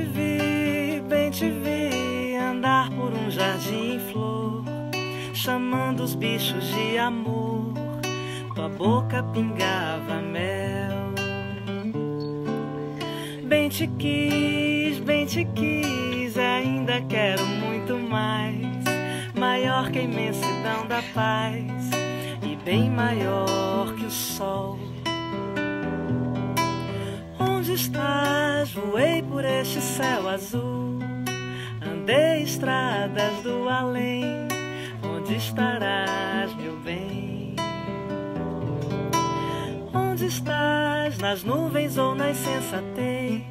bem te vi andar por um jardim em flor, chamando os bichos de amor, tua boca pingava mel. Bem te quis, ainda quero muito mais, maior que a imensidão da paz e bem maior que o sol. Onde estás? Voei por este céu azul, andei estradas do além. Onde estarás, meu bem? Onde estás? Nas nuvens ou na insensatez?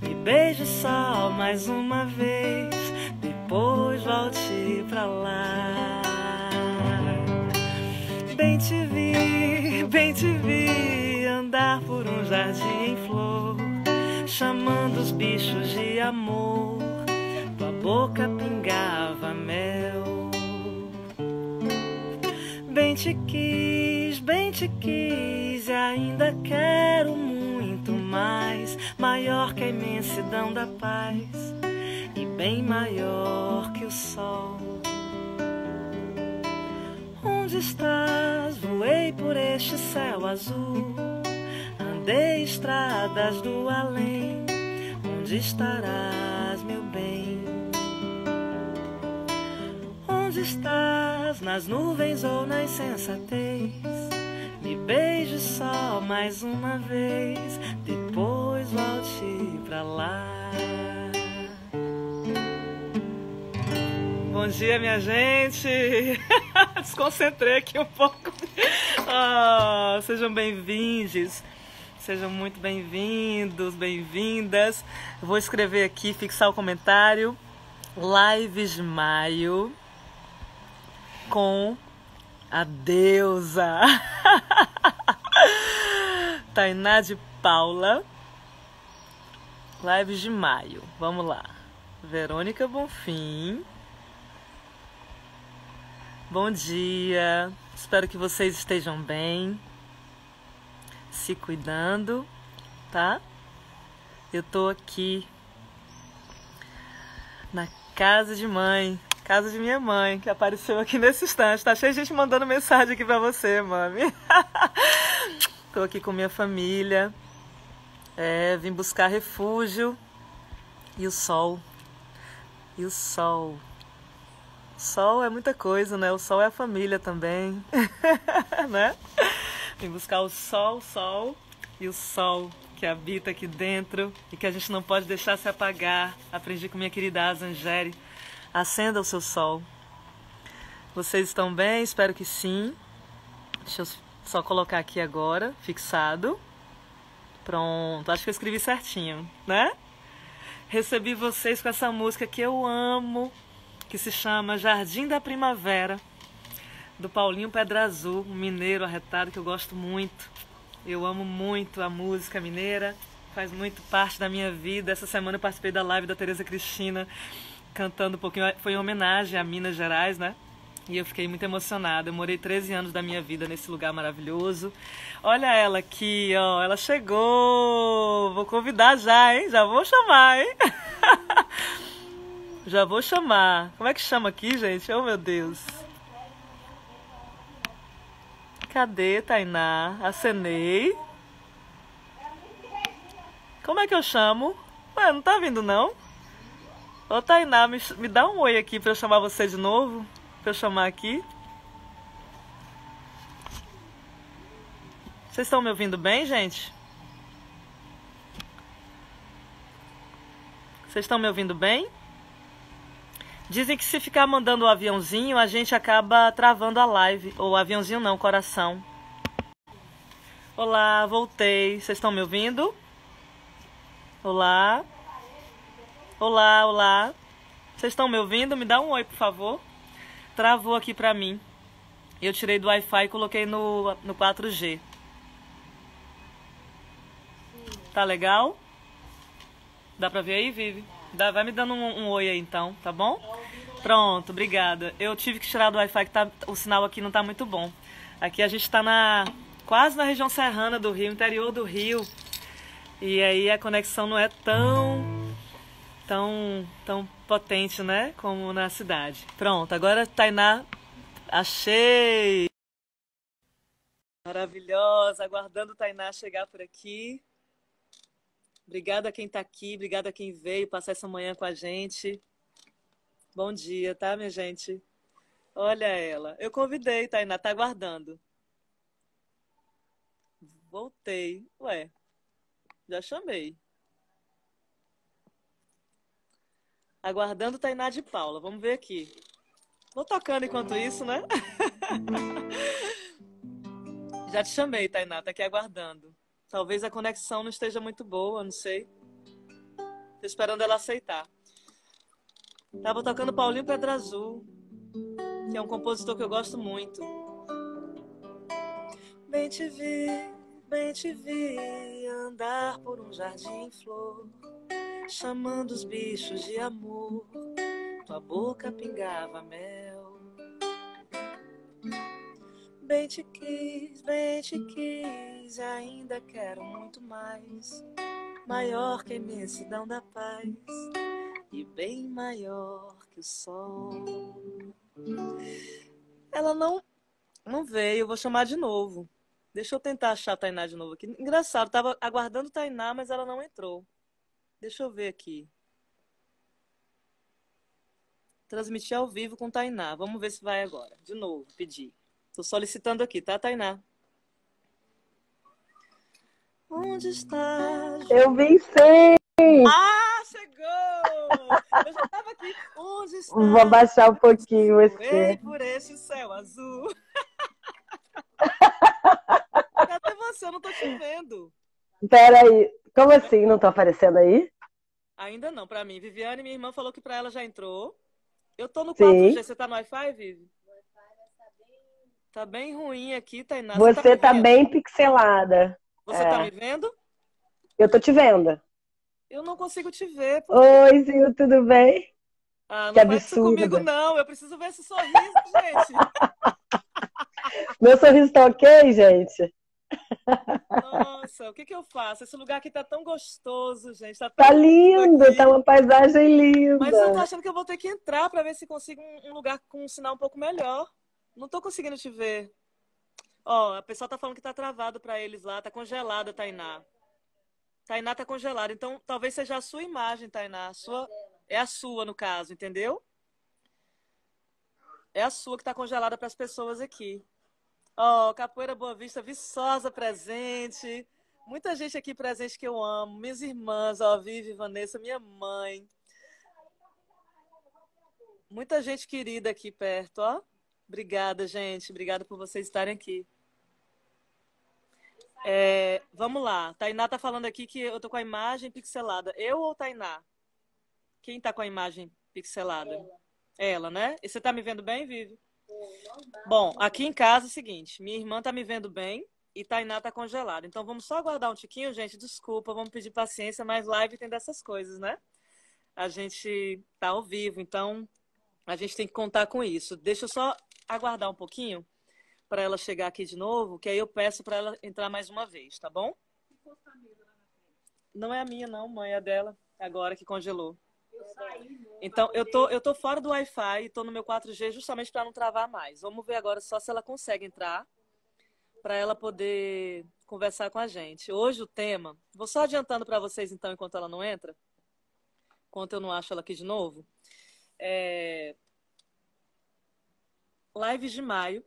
Me beije só mais uma vez, depois volte pra lá. Bem te vi andar por um jardim em flor, chamando os bichos de amor, tua boca pingava mel. Bem te quis, e ainda quero muito mais, maior que a imensidão da paz e bem maior que o sol. Onde estás? Voei por este céu azul, andei estradas do além. Onde estarás, meu bem? Onde estás? Nas nuvens ou na insensatez? Me beije só mais uma vez, depois volte pra lá. Bom dia, minha gente. Desconcentrei aqui um pouco. Sejam bem-vindos. Sejam muito bem-vindos, bem-vindas. Vou escrever aqui, fixar o comentário. Lives de maio com a deusa Tainá de Paula. Lives de maio. Vamos lá. Verônica Bonfim. Bom dia, espero que vocês estejam bem, se cuidando, tá? Eu tô aqui na casa de minha mãe, que apareceu aqui nesse instante. Tá cheio de gente mandando mensagem aqui pra você, mami. Tô aqui com minha família, vim buscar refúgio e o sol. O sol é muita coisa, né? O sol é a família também, né? Vem buscar o sol e o sol que habita aqui dentro e que a gente não pode deixar se apagar. Aprendi com minha querida Asa Angeri. Acenda o seu sol. Vocês estão bem? Espero que sim. Deixa eu só colocar aqui agora, fixado. Pronto, acho que eu escrevi certinho, né? Recebi vocês com essa música que eu amo, que se chama Jardim da Primavera, do Paulinho Pedra Azul, um mineiro arretado que eu gosto muito. Eu amo muito a música mineira, faz muito parte da minha vida. Essa semana eu participei da live da Tereza Cristina, cantando um pouquinho, foi em homenagem a Minas Gerais, né? E eu fiquei muito emocionada. Eu morei 13 anos da minha vida nesse lugar maravilhoso. Olha ela aqui, ó, ela chegou. Vou convidar já, hein? Já vou chamar, hein? Já vou chamar. Como é que chama aqui, gente? Oh, meu Deus. Cadê, Tainá? Acenei. Como é que eu chamo? Ué, não tá vindo, não? Ô, Tainá, me dá um oi aqui pra eu chamar você de novo. Pra eu chamar aqui. Vocês estão me ouvindo bem, gente? Vocês estão me ouvindo bem? Dizem que se ficar mandando o aviãozinho, a gente acaba travando a live. Ou aviãozinho não, coração. Olá, voltei. Vocês estão me ouvindo? Olá. Olá, olá. Vocês estão me ouvindo? Me dá um oi, por favor. Travou aqui pra mim. Eu tirei do Wi-Fi e coloquei no 4G. Tá legal? Dá pra ver aí, Vivi? Vai me dando um oi aí então, tá bom? Pronto, obrigada. Eu tive que tirar do Wi-Fi que o sinal aqui não tá muito bom. Aqui a gente tá quase na região serrana do Rio, interior do Rio. E aí a conexão não é tão potente, né? Como na cidade. Pronto, agora Tainá, achei! Maravilhosa, aguardando Tainá chegar por aqui. Obrigada a quem está aqui, obrigada a quem veio passar essa manhã com a gente. Bom dia, tá, minha gente? Olha ela. Eu convidei, Tainá, tá aguardando. Voltei. Ué, já chamei. Aguardando Tainá de Paula. Vamos ver aqui. Vou tocando enquanto isso, né? Já te chamei, Tainá, tá aqui aguardando. Talvez a conexão não esteja muito boa, não sei. Tô esperando ela aceitar. Tava tocando Paulinho Pedra Azul, que é um compositor que eu gosto muito. Bem te vi andar por um jardim em flor, chamando os bichos de amor, tua boca pingava mel. Bem te quis, ainda quero muito mais, maior que a imensidão da paz e bem maior que o sol. Ela não veio, eu vou chamar de novo. Deixa eu tentar achar a Tainá de novo aqui. Engraçado, tava aguardando Tainá, mas ela não entrou. Deixa eu ver aqui. Transmitir ao vivo com Tainá. Vamos ver se vai agora. De novo, pedir. Tô solicitando aqui, tá, Tainá? Onde está? Eu vim sim! Ah, chegou! Eu já tava aqui. Onde está? Vou baixar um pouquinho você. Por esse céu azul. Cadê você? Eu não tô te vendo. Peraí, como assim? Não tô aparecendo aí? Ainda não, pra mim. Viviane, minha irmã, falou que pra ela já entrou. Eu tô no 4G. Sim. Você tá no Wi-Fi, Vivi? Tá bem ruim aqui, Tainá. Você tá Você me tá vendo? bem pixelada. Você tá me É. vendo? Eu tô te vendo. Eu não consigo te ver. Por quê? Oi, Sil, tudo bem? Ah, Que não faz isso comigo, absurda. não. Eu preciso ver esse sorriso, gente. Meu sorriso tá ok, gente? Nossa, o que que eu faço? Esse lugar aqui tá tão gostoso, gente. Tá Tá tão lindo lindo, tá aqui. uma paisagem Mas eu tô linda. achando que eu vou ter que entrar pra ver se consigo um lugar com um sinal um pouco melhor. Não tô conseguindo te ver. Ó, a pessoa tá falando que tá travado pra eles lá. Tá congelada, Tainá. Tainá tá congelada. Então, talvez seja a sua imagem, Tainá. É a sua, no caso, entendeu? É a sua que tá congelada para as pessoas aqui. Ó, Capoeira Boa Vista, Viçosa presente. Muita gente aqui presente que eu amo. Minhas irmãs, ó, Vivi, Vanessa, minha mãe. Muita gente querida aqui perto, ó. Obrigada, gente. Obrigada por vocês estarem aqui. Vamos lá. Tainá tá falando aqui que eu tô com a imagem pixelada. Eu ou Tainá? Quem tá com a imagem pixelada? Ela, né? E você tá me vendo bem, Vivi? Bom, aqui em casa é o seguinte, minha irmã tá me vendo bem e Tainá tá congelada. Então vamos só aguardar um tiquinho, gente. Desculpa, vamos pedir paciência, mas live tem dessas coisas, né? A gente tá ao vivo, então a gente tem que contar com isso. Deixa eu só aguardar um pouquinho para ela chegar aqui de novo, que aí eu peço para ela entrar mais uma vez, tá bom? Não é a minha, não, mãe, é a dela, agora que congelou. Então, eu tô fora do Wi-Fi e tô no meu 4G justamente para não travar mais. Vamos ver agora só se ela consegue entrar para ela poder conversar com a gente. Hoje o tema, vou só adiantando para vocês então, enquanto ela não entra, enquanto eu não acho ela aqui de novo. Lives de maio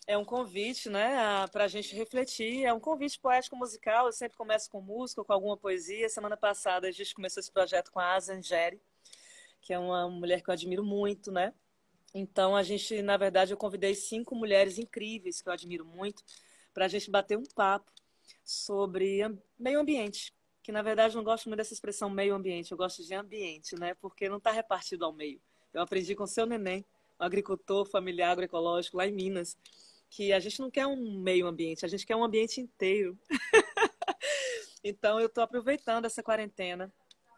é um convite, né, para a gente refletir. É um convite poético musical. Eu sempre começo com música, com alguma poesia. Semana passada a gente começou esse projeto com a Asa Angeri, que é uma mulher que eu admiro muito, né? Então, a gente, na verdade, eu convidei 5 mulheres incríveis que eu admiro muito para a gente bater um papo sobre meio ambiente. Que, na verdade, eu não gosto muito dessa expressão meio ambiente, eu gosto de ambiente, né? Porque não está repartido ao meio. Eu aprendi com o seu neném, um agricultor familiar agroecológico lá em Minas, que a gente não quer um meio ambiente, a gente quer um ambiente inteiro. Então, eu estou aproveitando essa quarentena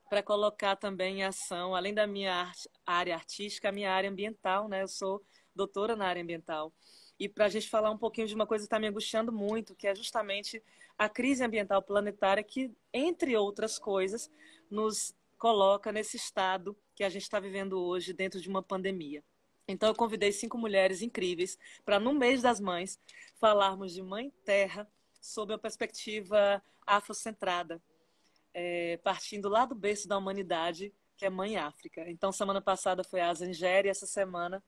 para colocar também em ação, além da minha área artística, a minha área ambiental, né? Eu sou doutora na área ambiental. E para a gente falar um pouquinho de uma coisa que está me angustiando muito, que é justamente a crise ambiental planetária, que, entre outras coisas, nos coloca nesse estado que a gente está vivendo hoje dentro de uma pandemia. Então, eu convidei 5 mulheres incríveis para, no mês das mães, falarmos de Mãe Terra sob a perspectiva afrocentrada, partindo lá do berço da humanidade, que é Mãe África. Então, semana passada foi a Zangéria, essa semana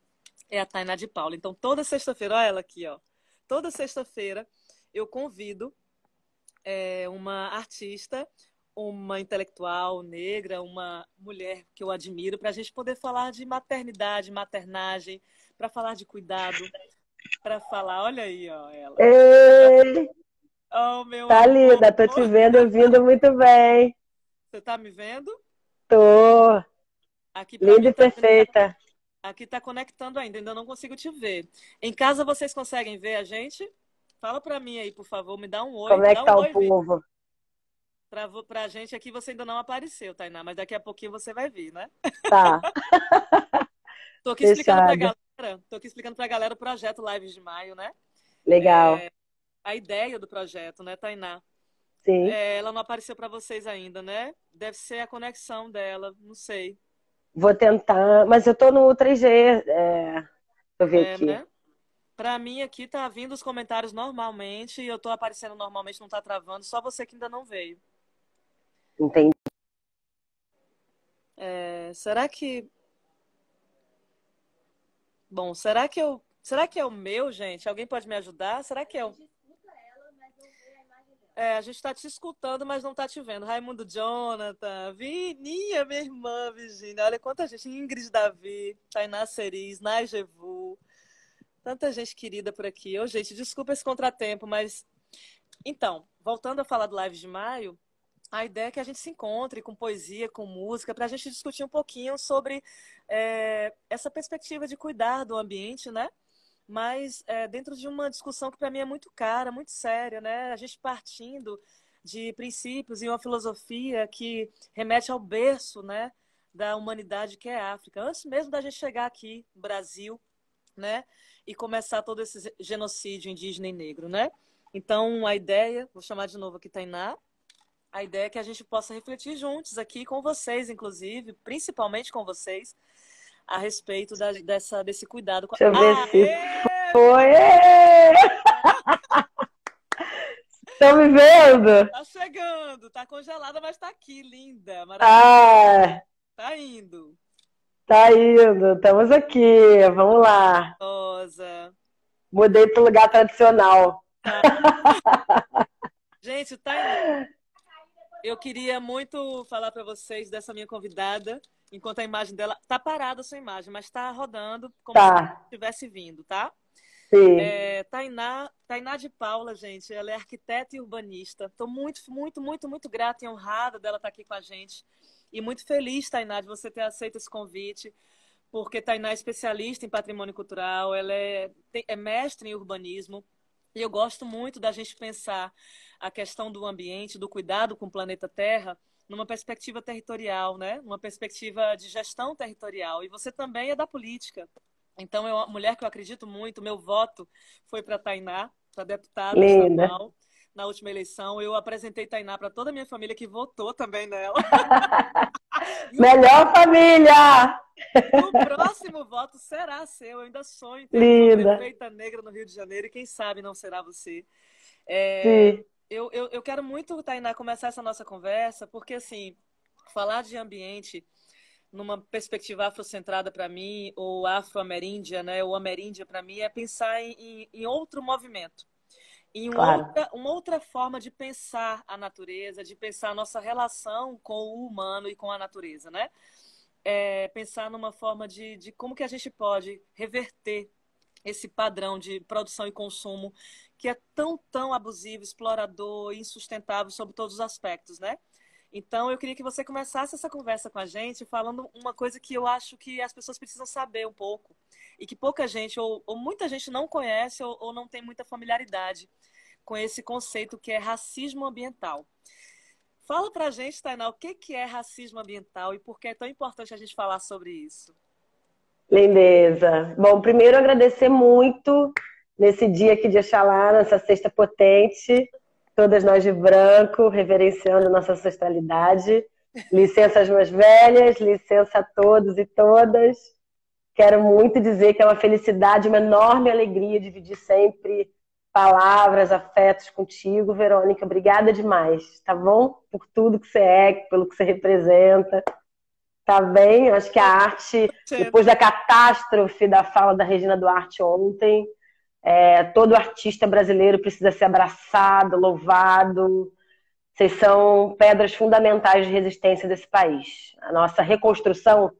é a Tainá de Paula. Então, toda sexta-feira, olha ela aqui, ó. Toda sexta-feira eu convido uma artista, uma intelectual negra, uma mulher que eu admiro, para a gente poder falar de maternidade, maternagem, para falar de cuidado, para falar, olha aí, ó, ela. Ei, Oh, meu tá amor. linda, tô te vendo, ouvindo muito bem. Você tá me vendo? Tô Aqui para linda mim e tá, perfeita. aqui tá conectando ainda não consigo te ver. Em casa vocês conseguem ver a gente? Fala para mim aí, por favor, me dá um oi. Como é que Dá um tá o oi, Vi. povo? Pra gente aqui você ainda não apareceu, Tainá, mas daqui a pouquinho você vai vir, né? Tá, Tô aqui explicando pra fechado. galera, tô aqui explicando pra galera o projeto Lives de Maio, né? Legal. A ideia do projeto, né, Tainá? Sim, Ela não apareceu pra vocês ainda, né? Deve ser a conexão dela, não sei. vou tentar, mas eu tô no 3G, deixa eu ver aqui. Né? Pra mim aqui tá vindo os comentários normalmente, eu tô aparecendo normalmente, não tá travando, só você que ainda não veio. Entendi. Será que. Bom, será que é o meu, gente? Alguém pode me ajudar? Será que é o. A gente tá te escutando, mas não tá te vendo. Raimundo Jonathan, Vininha, minha irmã, Virgínia. Olha quanta gente. Ingrid Davi, Tainá Ceris, Naijevu. Tanta gente querida por aqui. Ô, gente, desculpa esse contratempo, mas. Então, voltando a falar do Live de Maio, a ideia é que a gente se encontre com poesia, com música, para a gente discutir um pouquinho sobre essa perspectiva de cuidar do ambiente, né? Mas dentro de uma discussão que para mim é muito cara, muito séria, né? A gente partindo de princípios e uma filosofia que remete ao berço, né, da humanidade que é a África. Antes mesmo da gente chegar aqui, no Brasil, né, e começar todo esse genocídio indígena e negro, né? Então, a ideia, vou chamar de novo aqui Tainá, a ideia é que a gente possa refletir juntos aqui com vocês, inclusive, principalmente com vocês, a respeito desse cuidado com a... Deixa eu ver se Aê, foi. Estão me vendo? tá chegando, tá congelada, mas tá aqui, linda, maravilhosa, Ah, tá indo. tá indo. Estamos aqui. Vamos lá. Rosa, Mudei para o lugar tradicional. tá. Gente, Tainá, eu queria muito falar para vocês dessa minha convidada, enquanto a imagem dela tá parada a sua imagem, mas tá rodando como se Tá, estivesse vindo, tá? sim. Tainá de Paula, gente, ela é arquiteta e urbanista. Estou muito, muito, muito, muito grata e honrada dela estar aqui com a gente. E muito feliz, Tainá, de você ter aceito esse convite, porque Tainá é especialista em patrimônio cultural, ela é mestre em urbanismo. E eu gosto muito da gente pensar a questão do ambiente, do cuidado com o planeta Terra, numa perspectiva territorial, né? Numa perspectiva de gestão territorial. E você também é da política. Então, é uma mulher que eu acredito muito. Meu voto foi para Tainá, para deputada Linda. estadual, na última eleição. Eu apresentei Tainá para toda a minha família que votou também nela. E Melhor família! o próximo voto será seu. Eu ainda sonho em ter uma Linda. prefeita negra no Rio de Janeiro e quem sabe não será você. Sim. Eu quero muito, Tainá, começar essa nossa conversa, porque, assim, falar de ambiente numa perspectiva afrocentrada para mim, ou afro-ameríndia, né, ou ameríndia para mim, é pensar em outro movimento, em Claro. uma outra forma de pensar a natureza, de pensar a nossa relação com o humano e com a natureza, né? Pensar numa forma de como que a gente pode reverter esse padrão de produção e consumo que é tão, tão abusivo, explorador, insustentável sobre todos os aspectos, né? Então, eu queria que você começasse essa conversa com a gente falando uma coisa que eu acho que as pessoas precisam saber um pouco e que pouca gente ou muita gente não conhece ou não tem muita familiaridade com esse conceito que é racismo ambiental. Fala pra gente, Tainá, o que é racismo ambiental e por que é tão importante a gente falar sobre isso? Lindeza. Bom, primeiro agradecer muito nesse dia aqui de Oxalá, nessa sexta potente, todas nós de branco, reverenciando nossa ancestralidade. Licença às mais velhas, licença a todos e todas. Quero muito dizer que é uma felicidade, uma enorme alegria dividir sempre palavras, afetos contigo, Verônica. Obrigada demais, tá bom? Por tudo que você é, pelo que você representa. Tá bem? Eu acho que a arte, depois da catástrofe da fala da Regina Duarte ontem, todo artista brasileiro precisa ser abraçado, louvado. Vocês são pedras fundamentais de resistência desse país. A nossa reconstrução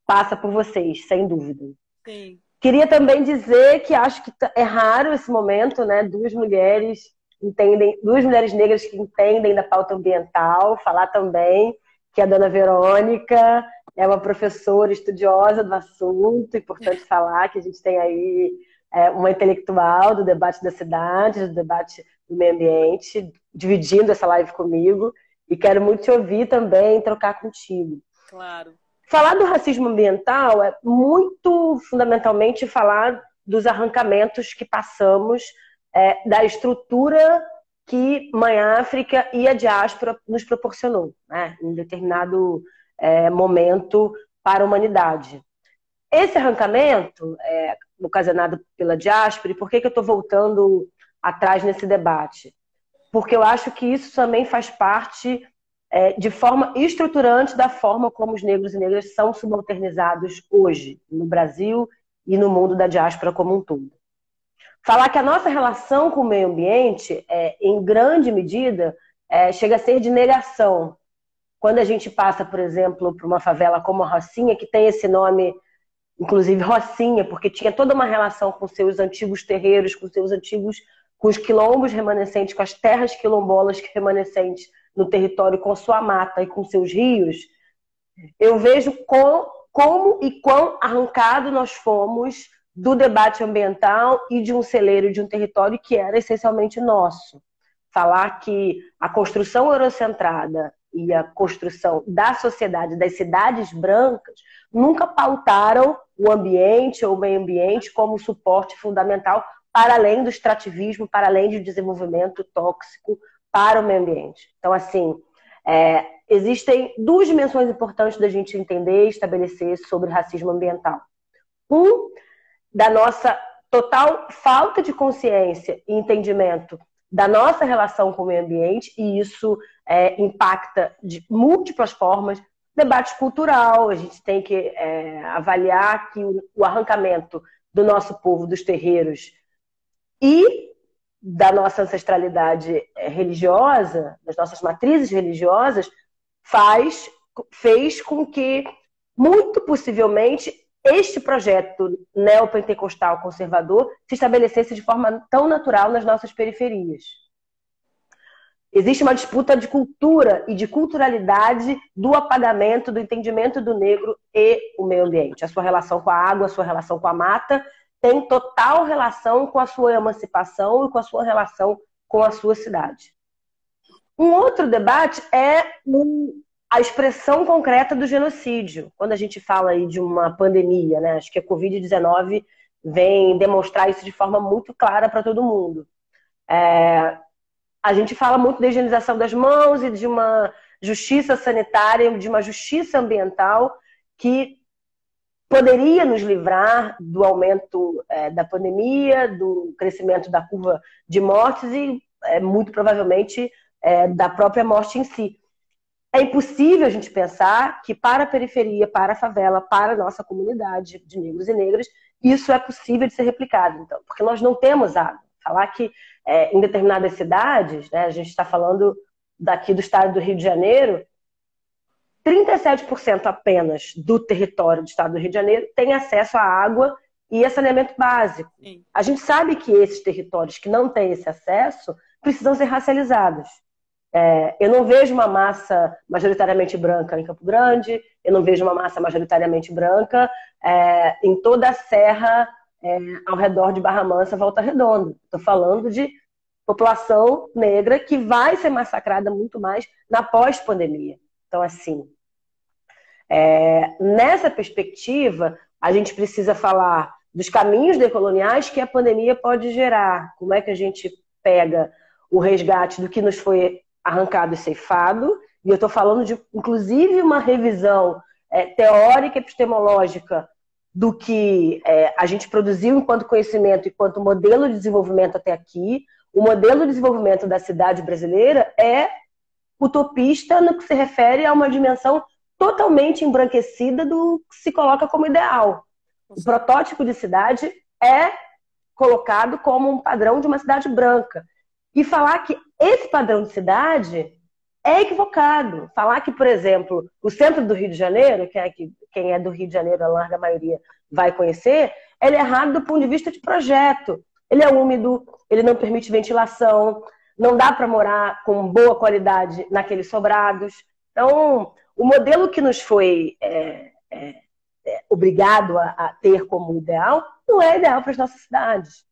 passa por vocês, sem dúvida. Sim. Queria também dizer que acho que é raro esse momento, né? Duas mulheres negras que entendem da pauta ambiental, falar também que a dona Verônica é uma professora estudiosa do assunto, importante falar que a gente tem aí uma intelectual do debate da cidade, do debate do meio ambiente, dividindo essa live comigo, e quero muito te ouvir também, trocar contigo. Claro. Falar do racismo ambiental é muito fundamentalmente falar dos arrancamentos que passamos da estrutura que Mãe África e a diáspora nos proporcionou, né, em determinado momento para a humanidade. Esse arrancamento, ocasionado pela diáspora, e por que eu estou voltando atrás nesse debate? Porque eu acho que isso também faz parte de forma estruturante da forma como os negros e negras são subalternizados hoje, no Brasil e no mundo da diáspora como um todo. Falar que a nossa relação com o meio ambiente, em grande medida, chega a ser de negação. Quando a gente passa, por exemplo, por uma favela como a Rocinha, que tem esse nome, inclusive Rocinha, porque tinha toda uma relação com seus antigos terreiros, com os quilombos remanescentes, com as terras quilombolas remanescentes no território, com sua mata e com seus rios, eu vejo como e quão arrancado nós fomos do debate ambiental e de um celeiro, de um território que era essencialmente nosso. Falar que a construção eurocentrada e a construção da sociedade, das cidades brancas, nunca pautaram o ambiente ou o meio ambiente como suporte fundamental para além do extrativismo, para além do desenvolvimento tóxico para o meio ambiente. Então, assim, existem duas dimensões importantes da gente entender e estabelecer sobre racismo ambiental. Da nossa total falta de consciência e entendimento da nossa relação com o meio ambiente, e isso impacta de múltiplas formas. Debate cultural, a gente tem que avaliar que o arrancamento do nosso povo, dos terreiros e da nossa ancestralidade religiosa, das nossas matrizes religiosas, fez com que, muito possivelmente, este projeto neopentecostal conservador se estabelecesse de forma tão natural nas nossas periferias. Existe uma disputa de cultura e de culturalidade do apagamento, do entendimento do negro e o meio ambiente. A sua relação com a água, a sua relação com a mata, tem total relação com a sua emancipação e com a sua relação com a sua cidade. Um outro debate é a expressão concreta do genocídio. Quando a gente fala aí de uma pandemia, né? Acho que a Covid-19 vem demonstrar isso de forma muito clara para todo mundo. A gente fala muito da higienização das mãos e de uma justiça sanitária, de uma justiça ambiental que poderia nos livrar do aumento da pandemia, do crescimento da curva de mortes e, muito provavelmente, da própria morte em si. É impossível a gente pensar que para a periferia, para a favela, para a nossa comunidade de negros e negras, isso é possível de ser replicado. Então, porque nós não temos água. Falar que em determinadas cidades, né, a gente está falando daqui do estado do Rio de Janeiro, 37% apenas do território do estado do Rio de Janeiro tem acesso à água e a saneamento básico. Sim. A gente sabe que esses territórios que não têm esse acesso precisam ser racializados. Eu não vejo uma massa majoritariamente branca em Campo Grande, eu não vejo uma massa majoritariamente branca em toda a serra ao redor de Barra Mansa, Volta Redonda. Estou falando de população negra que vai ser massacrada muito mais na pós-pandemia. Então, assim, nessa perspectiva, a gente precisa falar dos caminhos decoloniais que a pandemia pode gerar. Como é que a gente pega o resgate do que nos foi arrancado e ceifado e eu estou falando de, inclusive, uma revisão teórica e epistemológica do que a gente produziu enquanto conhecimento, enquanto modelo de desenvolvimento até aqui. O modelo de desenvolvimento da cidade brasileira é utopista no que se refere a uma dimensão totalmente embranquecida do que se coloca como ideal. O protótipo de cidade é colocado como um padrão de uma cidade branca. E falar que esse padrão de cidade é equivocado. Falar que, por exemplo, o centro do Rio de Janeiro, quem é do Rio de Janeiro, a larga maioria vai conhecer, ele é errado do ponto de vista de projeto. Ele é úmido, ele não permite ventilação, não dá para morar com boa qualidade naqueles sobrados. Então, o modelo que nos foi obrigado a ter como ideal não é ideal para as nossas cidades.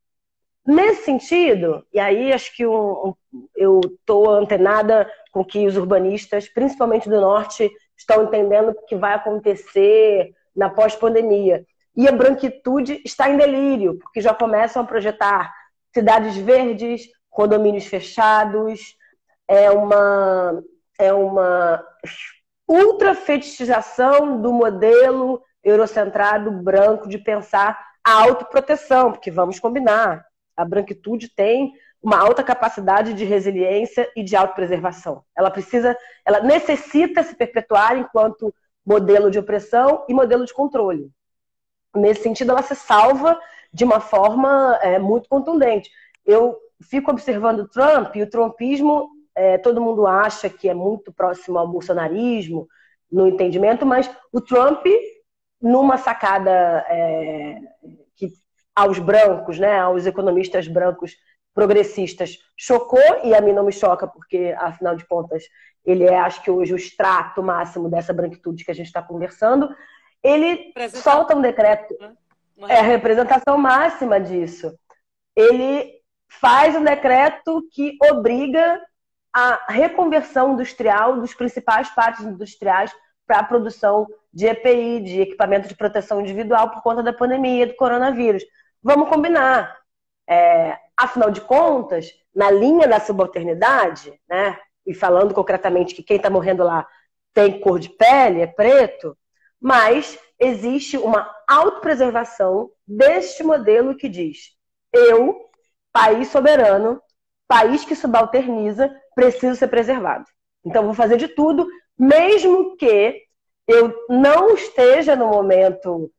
Nesse sentido, e aí acho que eu estou antenada com que os urbanistas, principalmente do Norte, estão entendendo o que vai acontecer na pós-pandemia. E a branquitude está em delírio, porque já começam a projetar cidades verdes, condomínios fechados, é uma ultrafetichização do modelo eurocentrado branco de pensar a autoproteção, porque vamos combinar, a branquitude tem uma alta capacidade de resiliência e de autopreservação. Ela necessita se perpetuar enquanto modelo de opressão e modelo de controle. Nesse sentido, ela se salva de uma forma muito contundente. Eu fico observando o Trump, e o trumpismo, todo mundo acha que é muito próximo ao bolsonarismo, no entendimento, mas o Trump, numa sacada que aos brancos, né, aos economistas brancos progressistas, chocou, e a mim não me choca, porque, afinal de contas, ele é, acho que hoje, o extrato máximo dessa branquitude que a gente está conversando. Ele solta um decreto, é a representação máxima disso. Ele faz um decreto que obriga a reconversão industrial dos principais parques industriais para a produção de EPI, de equipamento de proteção individual, por conta da pandemia do coronavírus. Vamos combinar. Afinal de contas, na linha da subalternidade, né, e falando concretamente que quem está morrendo lá tem cor de pele, é preto, mas existe uma autopreservação deste modelo que diz: eu, país soberano, país que subalterniza, preciso ser preservado. Então vou fazer de tudo, mesmo que eu não esteja no momento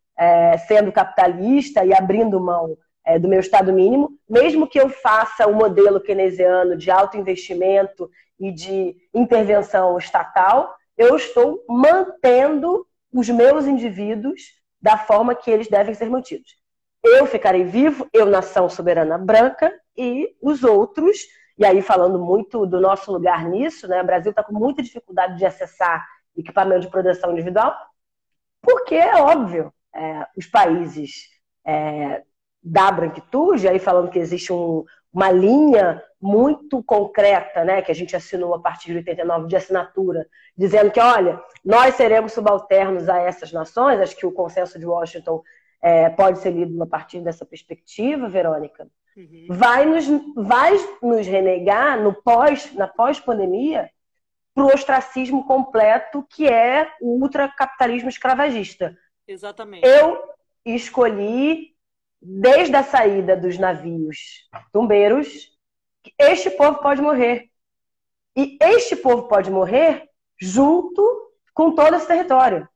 sendo capitalista e abrindo mão do meu estado mínimo, mesmo que eu faça o modelo keynesiano de alto investimento e de intervenção estatal, eu estou mantendo os meus indivíduos da forma que eles devem ser mantidos. Eu ficarei vivo, eu, nação soberana branca, e os outros, e aí falando muito do nosso lugar nisso, né, o Brasil está com muita dificuldade de acessar equipamento de proteção individual, porque é óbvio, os países da branquitude, aí falando que existe uma linha muito concreta, né, que a gente assinou a partir de 89 de assinatura, dizendo que, olha, nós seremos subalternos a essas nações. Acho que o consenso de Washington pode ser lido a partir dessa perspectiva, Verônica. Uhum. Vai nos renegar na pós-pandemia para o ostracismo completo, que é o ultracapitalismo escravagista. Exatamente. Eu escolhi, desde a saída dos navios tumbeiros, que este povo pode morrer. E este povo pode morrer junto com todo esse território.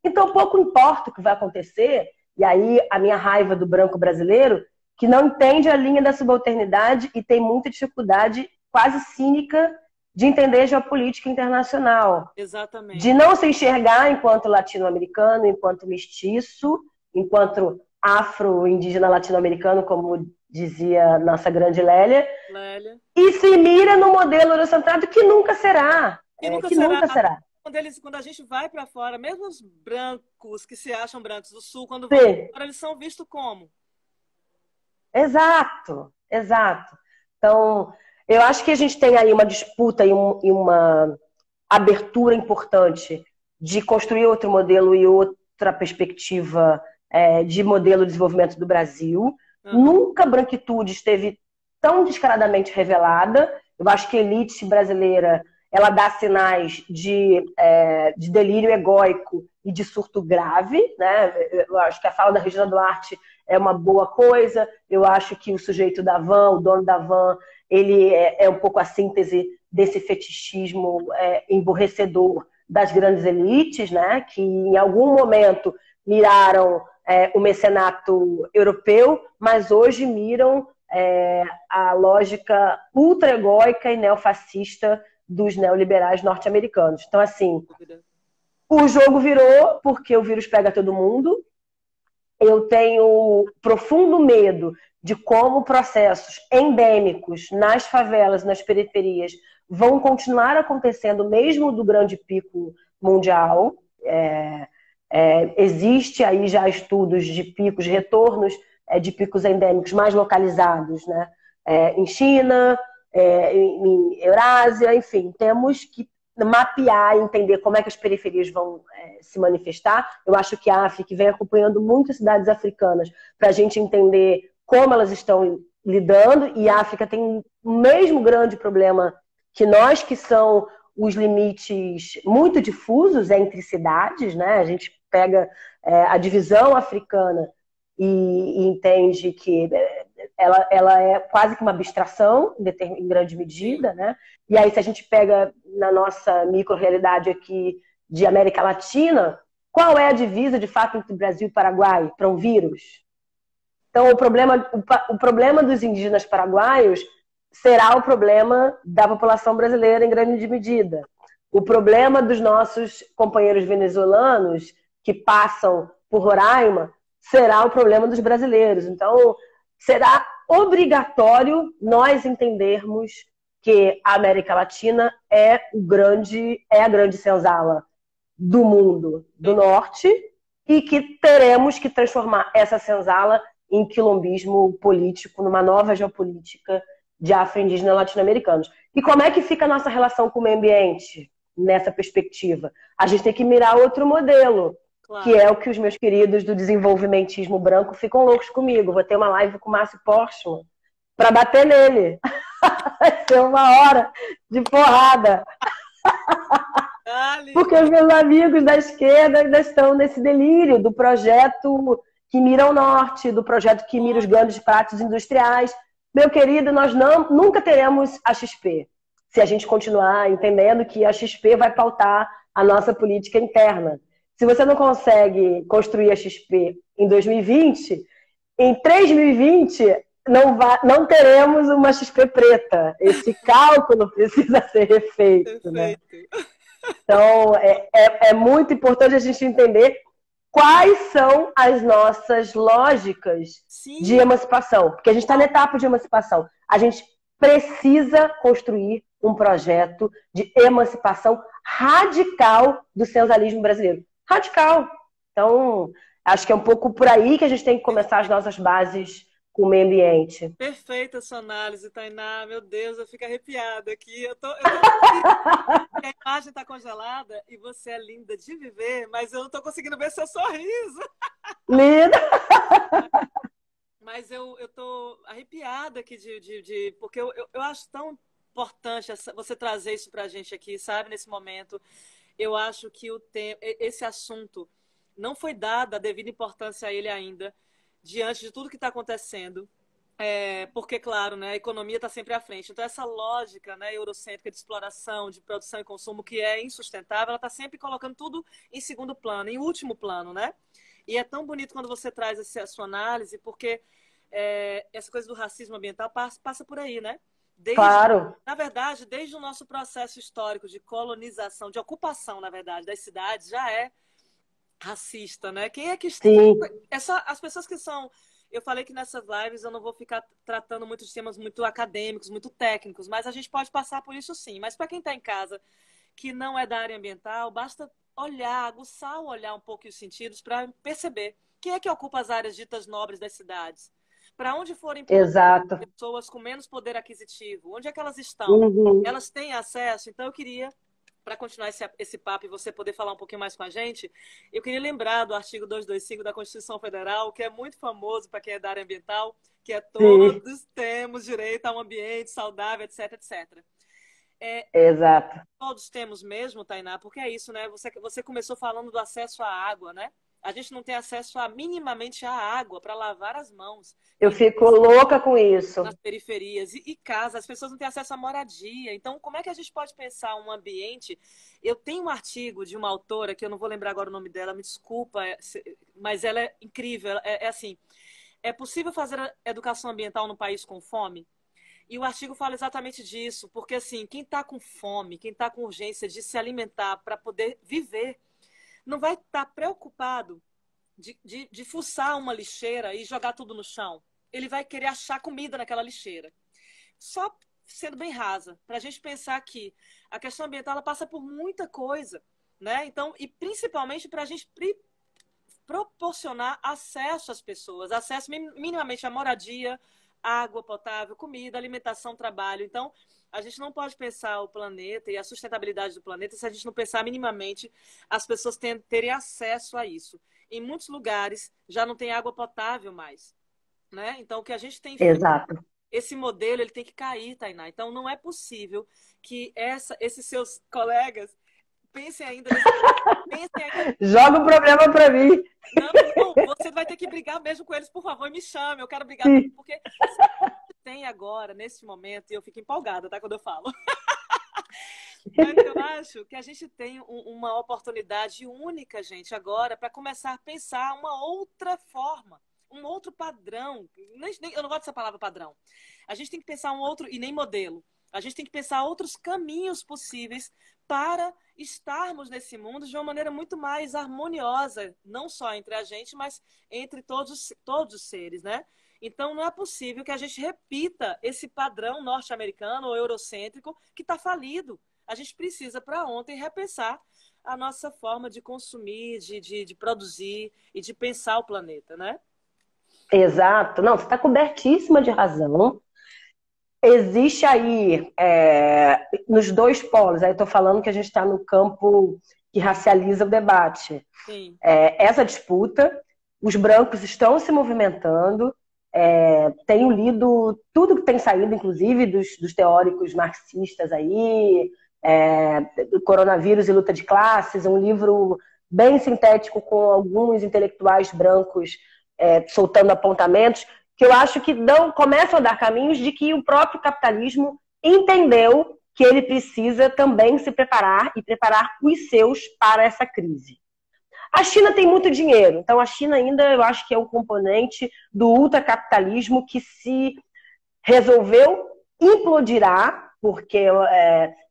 Então, pouco importa o que vai acontecer, e aí a minha raiva do branco brasileiro, que não entende a linha da subalternidade e tem muita dificuldade quase cínica de entender a geopolítica internacional. Exatamente. De não se enxergar enquanto latino-americano, enquanto mestiço, enquanto afro-indígena latino-americano, como dizia nossa grande Lélia. E se mira no modelo eurocentrado que nunca será. Nunca será. Quando a gente vai para fora, mesmo os brancos que se acham brancos do Sul, quando vão para fora, eles são vistos como? Exato. Então, eu acho que a gente tem aí uma disputa e uma abertura importante de construir outro modelo e outra perspectiva de modelo de desenvolvimento do Brasil. Nunca a branquitude esteve tão descaradamente revelada. Eu acho que a elite brasileira ela dá sinais de delírio egóico e de surto grave, né? Eu acho que a fala da Regina Duarte é uma boa coisa. Eu acho que o sujeito da van, o dono da van, ele é um pouco a síntese desse fetichismo emborrecedor das grandes elites, né? Que em algum momento miraram o mecenato europeu, mas hoje miram a lógica ultra-egóica e neofascista dos neoliberais norte-americanos. Então, assim, o jogo virou porque o vírus pega todo mundo. Eu tenho profundo medo de como processos endêmicos nas favelas, nas periferias, vão continuar acontecendo mesmo do grande pico mundial. Existe aí já estudos de picos, retornos de picos endêmicos mais localizados, né? Em China, em Eurásia, enfim, temos que mapear e entender como é que as periferias vão se manifestar. Eu acho que a África vem acompanhando muitas cidades africanas para a gente entender como elas estão lidando, e a África tem o mesmo grande problema que nós, que são os limites muito difusos entre cidades, né? A gente pega a divisão africana e entende que ela é quase que uma abstração, em grande medida, né? E aí, se a gente pega na nossa micro-realidade aqui de América Latina, qual é a divisa, de fato, entre Brasil e Paraguai para um vírus? Então, o problema dos indígenas paraguaios será o problema da população brasileira em grande medida. O problema dos nossos companheiros venezuelanos que passam por Roraima será o problema dos brasileiros. Então, será obrigatório nós entendermos que a América Latina é a grande senzala do mundo do norte e que teremos que transformar essa senzala em quilombismo político, numa nova geopolítica de afro-indígena latino-americanos. E como é que fica a nossa relação com o meio ambiente nessa perspectiva? A gente tem que mirar outro modelo, claro, que é o que os meus queridos do desenvolvimentismo branco ficam loucos comigo. Vou ter uma live com o Márcio Portman para bater nele. Vai ser uma hora de porrada. Porque os meus amigos da esquerda ainda estão nesse delírio do projeto que mira o norte, do projeto que mira os grandes pratos industriais. Meu querido, nós nunca teremos a XP se a gente continuar entendendo que a XP vai pautar a nossa política interna. Se você não consegue construir a XP em 2020, em 3020 não teremos uma XP preta. Esse cálculo precisa ser refeito. Né? Então, é muito importante a gente entender quais são as nossas lógicas de emancipação. Porque a gente está na etapa de emancipação. A gente precisa construir um projeto de emancipação radical do senzalismo brasileiro. Radical. Então, acho que é um pouco por aí que a gente tem que começar as nossas bases com o meio ambiente. Perfeita essa análise, Tainá. Meu Deus, eu fico arrepiada aqui. Eu tô a imagem está congelada e você é linda de viver, mas eu não estou conseguindo ver seu sorriso. Linda! Mas eu tô arrepiada aqui porque eu acho tão importante você trazer isso pra gente aqui, sabe, nesse momento. Eu acho que esse assunto não foi dada a devida importância a ele ainda, diante de tudo que está acontecendo. Porque, claro, né, a economia está sempre à frente. Então, essa lógica, né, eurocêntrica de exploração, de produção e consumo, que é insustentável, ela está sempre colocando tudo em segundo plano, em último plano, né? E é tão bonito quando você traz a sua análise, porque essa coisa do racismo ambiental passa por aí, né? Claro. Na verdade, desde o nosso processo histórico de colonização, de ocupação, na verdade, das cidades, já é racista, né? Quem é que está... As pessoas que são... Eu falei que nessas lives eu não vou ficar tratando muitos temas muito acadêmicos, muito técnicos, mas a gente pode passar por isso sim. Mas para quem está em casa, que não é da área ambiental, basta olhar, aguçar o olhar um pouco os sentidos para perceber quem é que ocupa as áreas ditas nobres das cidades. Para onde forem pessoas com menos poder aquisitivo, onde é que elas estão? Uhum. Elas têm acesso? Então eu queria... Para continuar esse papo e você poder falar um pouquinho mais com a gente, eu queria lembrar do artigo 225 da Constituição Federal, que é muito famoso para quem é da área ambiental, que é todos temos direito a um ambiente saudável, etc, etc. Exato. Todos temos mesmo, Tainá, porque é isso, né? Você começou falando do acesso à água, né? A gente não tem acesso a minimamente à água para lavar as mãos Eu fico louca com isso. nas periferias e casa, as pessoas não têm acesso à moradia. Então, como é que a gente pode pensar um ambiente? Eu tenho um artigo de uma autora, que eu não vou lembrar agora o nome dela, me desculpa, mas ela é incrível. É assim, é possível fazer a educação ambiental num país com fome? E o artigo fala exatamente disso, porque assim, quem está com fome, quem está com urgência de se alimentar para poder viver, não vai estar preocupado de fuçar uma lixeira e jogar tudo no chão. Ele vai querer achar comida naquela lixeira. Só sendo bem rasa, para a gente pensar que a questão ambiental ela passa por muita coisa, né? Então, e principalmente para a gente proporcionar acesso às pessoas, acesso minimamente à moradia, água potável, comida, alimentação, trabalho. Então, a gente não pode pensar o planeta e a sustentabilidade do planeta se a gente não pensar minimamente as pessoas terem acesso a isso. Em muitos lugares já não tem água potável mais, né? Então, o que a gente tem feito, Exato. esse modelo ele tem que cair, Tainá. Então, não é possível que esses seus colegas pensem ainda nesse... Joga o problema para mim. Não, você vai ter que brigar mesmo com eles, por favor, me chame. Eu quero brigar também, porque tem agora, nesse momento, e eu fico empolgada, tá? Quando eu falo. Mas eu acho que a gente tem uma oportunidade única, gente, agora, para começar a pensar uma outra forma, um outro padrão. Eu não gosto dessa palavra padrão. A gente tem que pensar um outro, e nem modelo. A gente tem que pensar outros caminhos possíveis para estarmos nesse mundo de uma maneira muito mais harmoniosa, não só entre a gente, mas entre todos os seres, né? Então, não é possível que a gente repita esse padrão norte-americano ou eurocêntrico que está falido. A gente precisa, para ontem, repensar a nossa forma de consumir, de produzir e de pensar o planeta, né? Exato. Não, você está cobertíssima de razão. Existe aí, nos dois polos, aí estou falando que a gente está no campo que racializa o debate. Sim. Essa disputa, os brancos estão se movimentando, tenho lido tudo que tem saído, inclusive, dos teóricos marxistas aí, do coronavírus e luta de classes, um livro bem sintético com alguns intelectuais brancos soltando apontamentos, que eu acho que começam a dar caminhos de que o próprio capitalismo entendeu que ele precisa também se preparar e preparar os seus para essa crise. A China tem muito dinheiro, então a China ainda eu acho que é um componente do ultracapitalismo que se resolveu implodirá, porque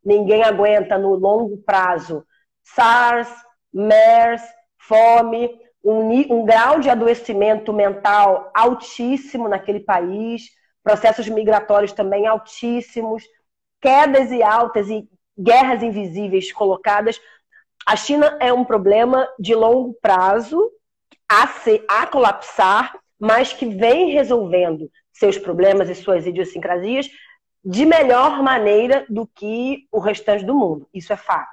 ninguém aguenta no longo prazo SARS, MERS, fome, um grau de adoecimento mental altíssimo naquele país, processos migratórios também altíssimos, quedas e altas e guerras invisíveis colocadas. A China é um problema de longo prazo a colapsar, mas que vem resolvendo seus problemas e suas idiosincrasias de melhor maneira do que o restante do mundo. Isso é fato.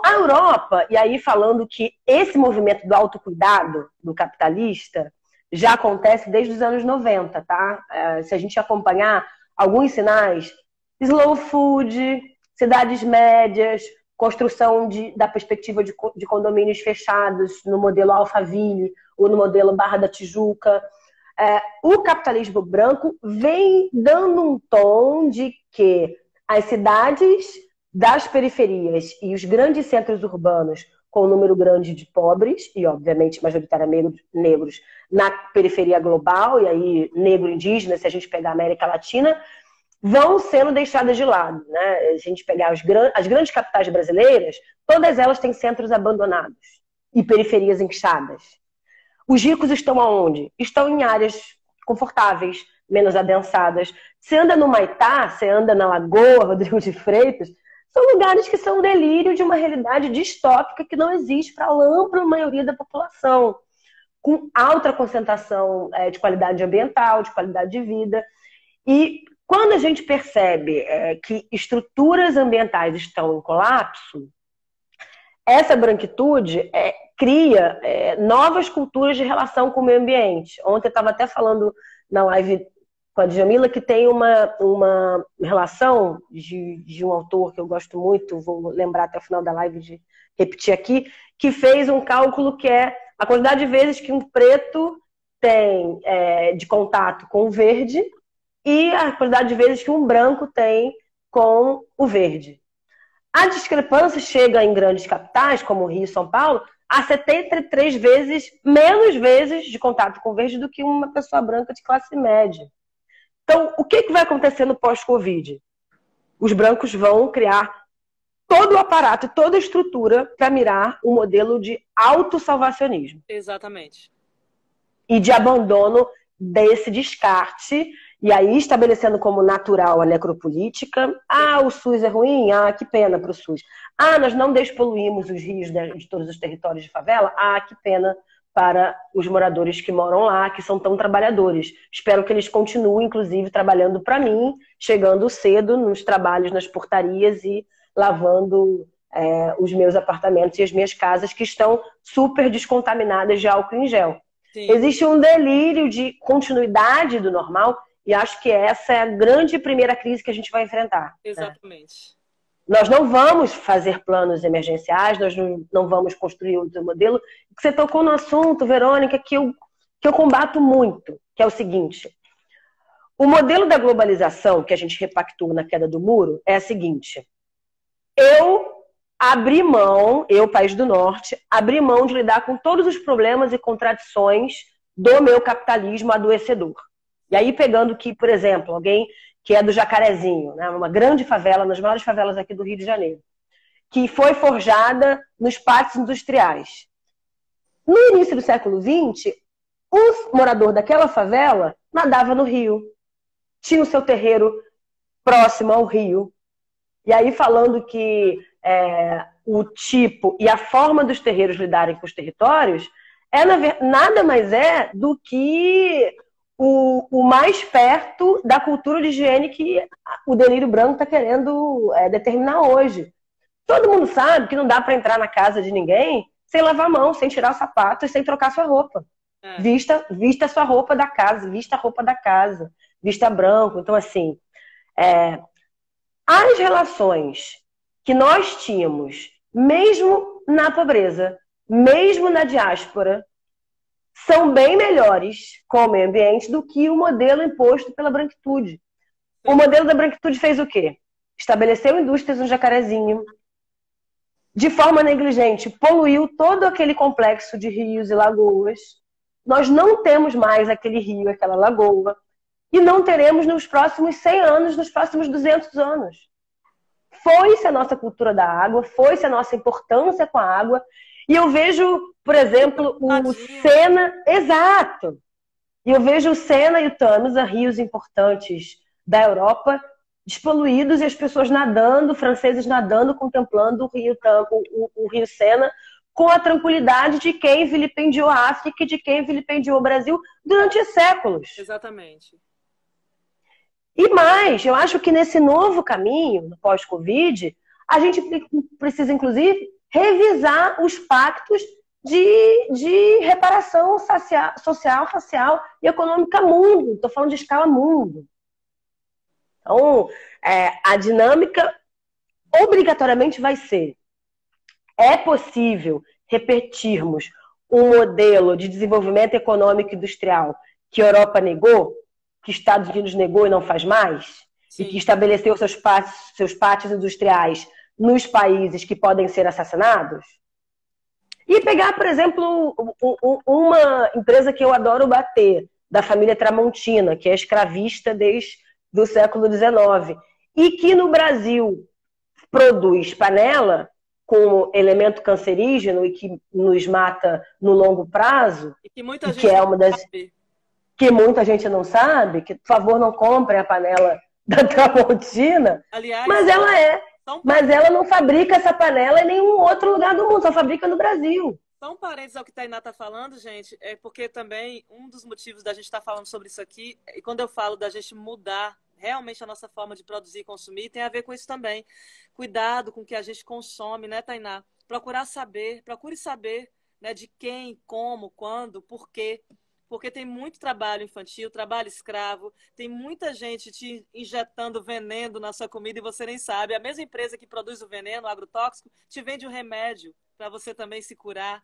A Europa, e aí falando que esse movimento do autocuidado do capitalista já acontece desde os anos 90, tá? Se a gente acompanhar alguns sinais, slow food, cidades médias, construção da perspectiva de condomínios fechados no modelo Alphaville ou no modelo Barra da Tijuca. O capitalismo branco vem dando um tom de que as cidades das periferias e os grandes centros urbanos com um número grande de pobres e, obviamente, majoritariamente negros na periferia global, e aí negro-indígena, se a gente pegar a América Latina, vão sendo deixadas de lado, né? A gente pegar as grandes capitais brasileiras, todas elas têm centros abandonados e periferias inchadas. Os ricos estão aonde? Estão em áreas confortáveis, menos adensadas. Você anda no Maitá, você anda na Lagoa, Rodrigo de Freitas, são lugares que são um delírio de uma realidade distópica que não existe para a ampla maioria da população, com alta concentração de qualidade ambiental, de qualidade de vida. E quando a gente percebe que estruturas ambientais estão em colapso, essa branquitude cria novas culturas de relação com o meio ambiente. Ontem eu estava até falando na live com a Djamila, que tem uma relação de um autor que eu gosto muito, vou lembrar até o final da live de repetir aqui, que fez um cálculo que é a quantidade de vezes que um preto tem de contato com o verde e a quantidade de vezes que um branco tem com o verde. A discrepância chega em grandes capitais, como Rio e São Paulo, a 73 vezes, menos vezes de contato com o verde do que uma pessoa branca de classe média. Então, o que vai acontecer no pós-Covid? Os brancos vão criar todo o aparato, toda a estrutura para mirar um modelo de autossalvacionismo. Exatamente. E de abandono desse descarte, e aí estabelecendo como natural a necropolítica. Ah, o SUS é ruim? Ah, que pena para o SUS. Ah, nós não despoluímos os rios de todos os territórios de favela? Ah, que pena para os moradores que moram lá, que são tão trabalhadores. Espero que eles continuem, inclusive, trabalhando para mim, chegando cedo nos trabalhos, nas portarias e lavando os meus apartamentos e as minhas casas, que estão super descontaminadas de álcool em gel. Sim. Existe um delírio de continuidade do normal e acho que essa é a grande primeira crise que a gente vai enfrentar. Exatamente. Né? Nós não vamos fazer planos emergenciais, nós não vamos construir outro modelo. Você tocou no assunto, Verônica, que eu combato muito, que é o seguinte. O modelo da globalização que a gente repactou na queda do muro é o seguinte. Eu, país do norte, abri mão de lidar com todos os problemas e contradições do meu capitalismo adoecedor. E aí pegando que, por exemplo, alguém que é do Jacarezinho, né, uma grande favela, nas maiores favelas aqui do Rio de Janeiro, que foi forjada nos pátios industriais. No início do século XX, um morador daquela favela nadava no rio, tinha o seu terreiro próximo ao rio. E aí falando que o tipo e a forma dos terreiros lidarem com os territórios nada mais é do que o mais perto da cultura de higiene que o delírio branco está querendo determinar hoje. Todo mundo sabe que não dá para entrar na casa de ninguém sem lavar a mão, sem tirar o sapato e sem trocar sua roupa. Vista a sua roupa da casa, vista a roupa da casa, vista branco. Então, assim, as relações que nós tínhamos, mesmo na pobreza, mesmo na diáspora, são bem melhores com o meio ambiente do que o modelo imposto pela branquitude. O modelo da branquitude fez o quê? Estabeleceu indústrias no Jacarezinho, de forma negligente, poluiu todo aquele complexo de rios e lagoas. Nós não temos mais aquele rio, aquela lagoa, e não teremos nos próximos 100 anos, nos próximos 200 anos. Foi-se a nossa cultura da água, foi-se a nossa importância com a água. E eu vejo, por exemplo, o Sena... Exato! E eu vejo o Sena e o Tâmisa, rios importantes da Europa, despoluídos e as pessoas nadando, franceses nadando, contemplando o rio Sena, com a tranquilidade de quem vilipendiou a África e de quem vilipendiou o Brasil durante séculos. Exatamente. E mais, eu acho que nesse novo caminho, no pós-Covid, a gente precisa, inclusive, revisar os pactos de reparação social, racial e econômica mundo. Estou falando de escala mundo. Então, a dinâmica obrigatoriamente vai ser: é possível repetirmos um modelo de desenvolvimento econômico e industrial que a Europa negou, que Estados Unidos negou e não faz mais? Sim. E que estabeleceu seus pátios industriais nos países que podem ser assassinados? E pegar, por exemplo, uma empresa que eu adoro bater, da família Tramontina, que é escravista desde o século XIX, e que no Brasil produz panela com elemento cancerígeno e que nos mata no longo prazo, e que muita gente é uma das... sabe. Que muita gente não sabe, que, por favor, não comprem a panela da Tramontina. Aliás, mas ela não fabrica essa panela em nenhum outro lugar do mundo, só fabrica no Brasil. Só um parênteses ao que a Tainá está falando, gente, é porque também um dos motivos da gente estar falando sobre isso aqui, e quando eu falo da gente mudar realmente a nossa forma de produzir e consumir, tem a ver com isso também. Cuidado com o que a gente consome, né, Tainá? Procure saber, né, de quem, como, quando, por quê. porque tem muito trabalho infantil, trabalho escravo, tem muita gente te injetando veneno na sua comida e você nem sabe. A mesma empresa que produz o veneno, o agrotóxico, te vende um remédio para você também se curar.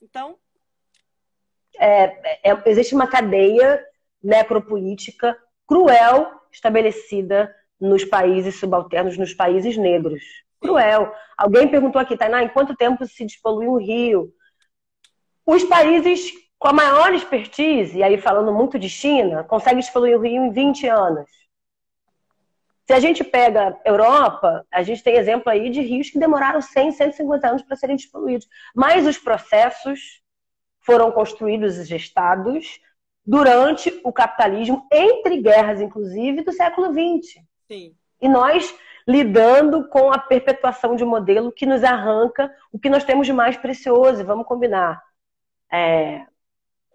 Então, existe uma cadeia necropolítica cruel estabelecida nos países subalternos, nos países negros. Cruel. Alguém perguntou aqui, Tainá, em quanto tempo se despoluiu o Rio? Os países com a maior expertise, e aí falando muito de China, conseguem despoluir o Rio em 20 anos. Se a gente pega Europa, a gente tem exemplo aí de rios que demoraram 100, 150 anos para serem despoluídos. Mas os processos foram construídos e gestados durante o capitalismo, entre guerras, inclusive, do século XX. Sim. E nós lidando com a perpetuação de um modelo que nos arranca o que nós temos de mais precioso. E vamos combinar.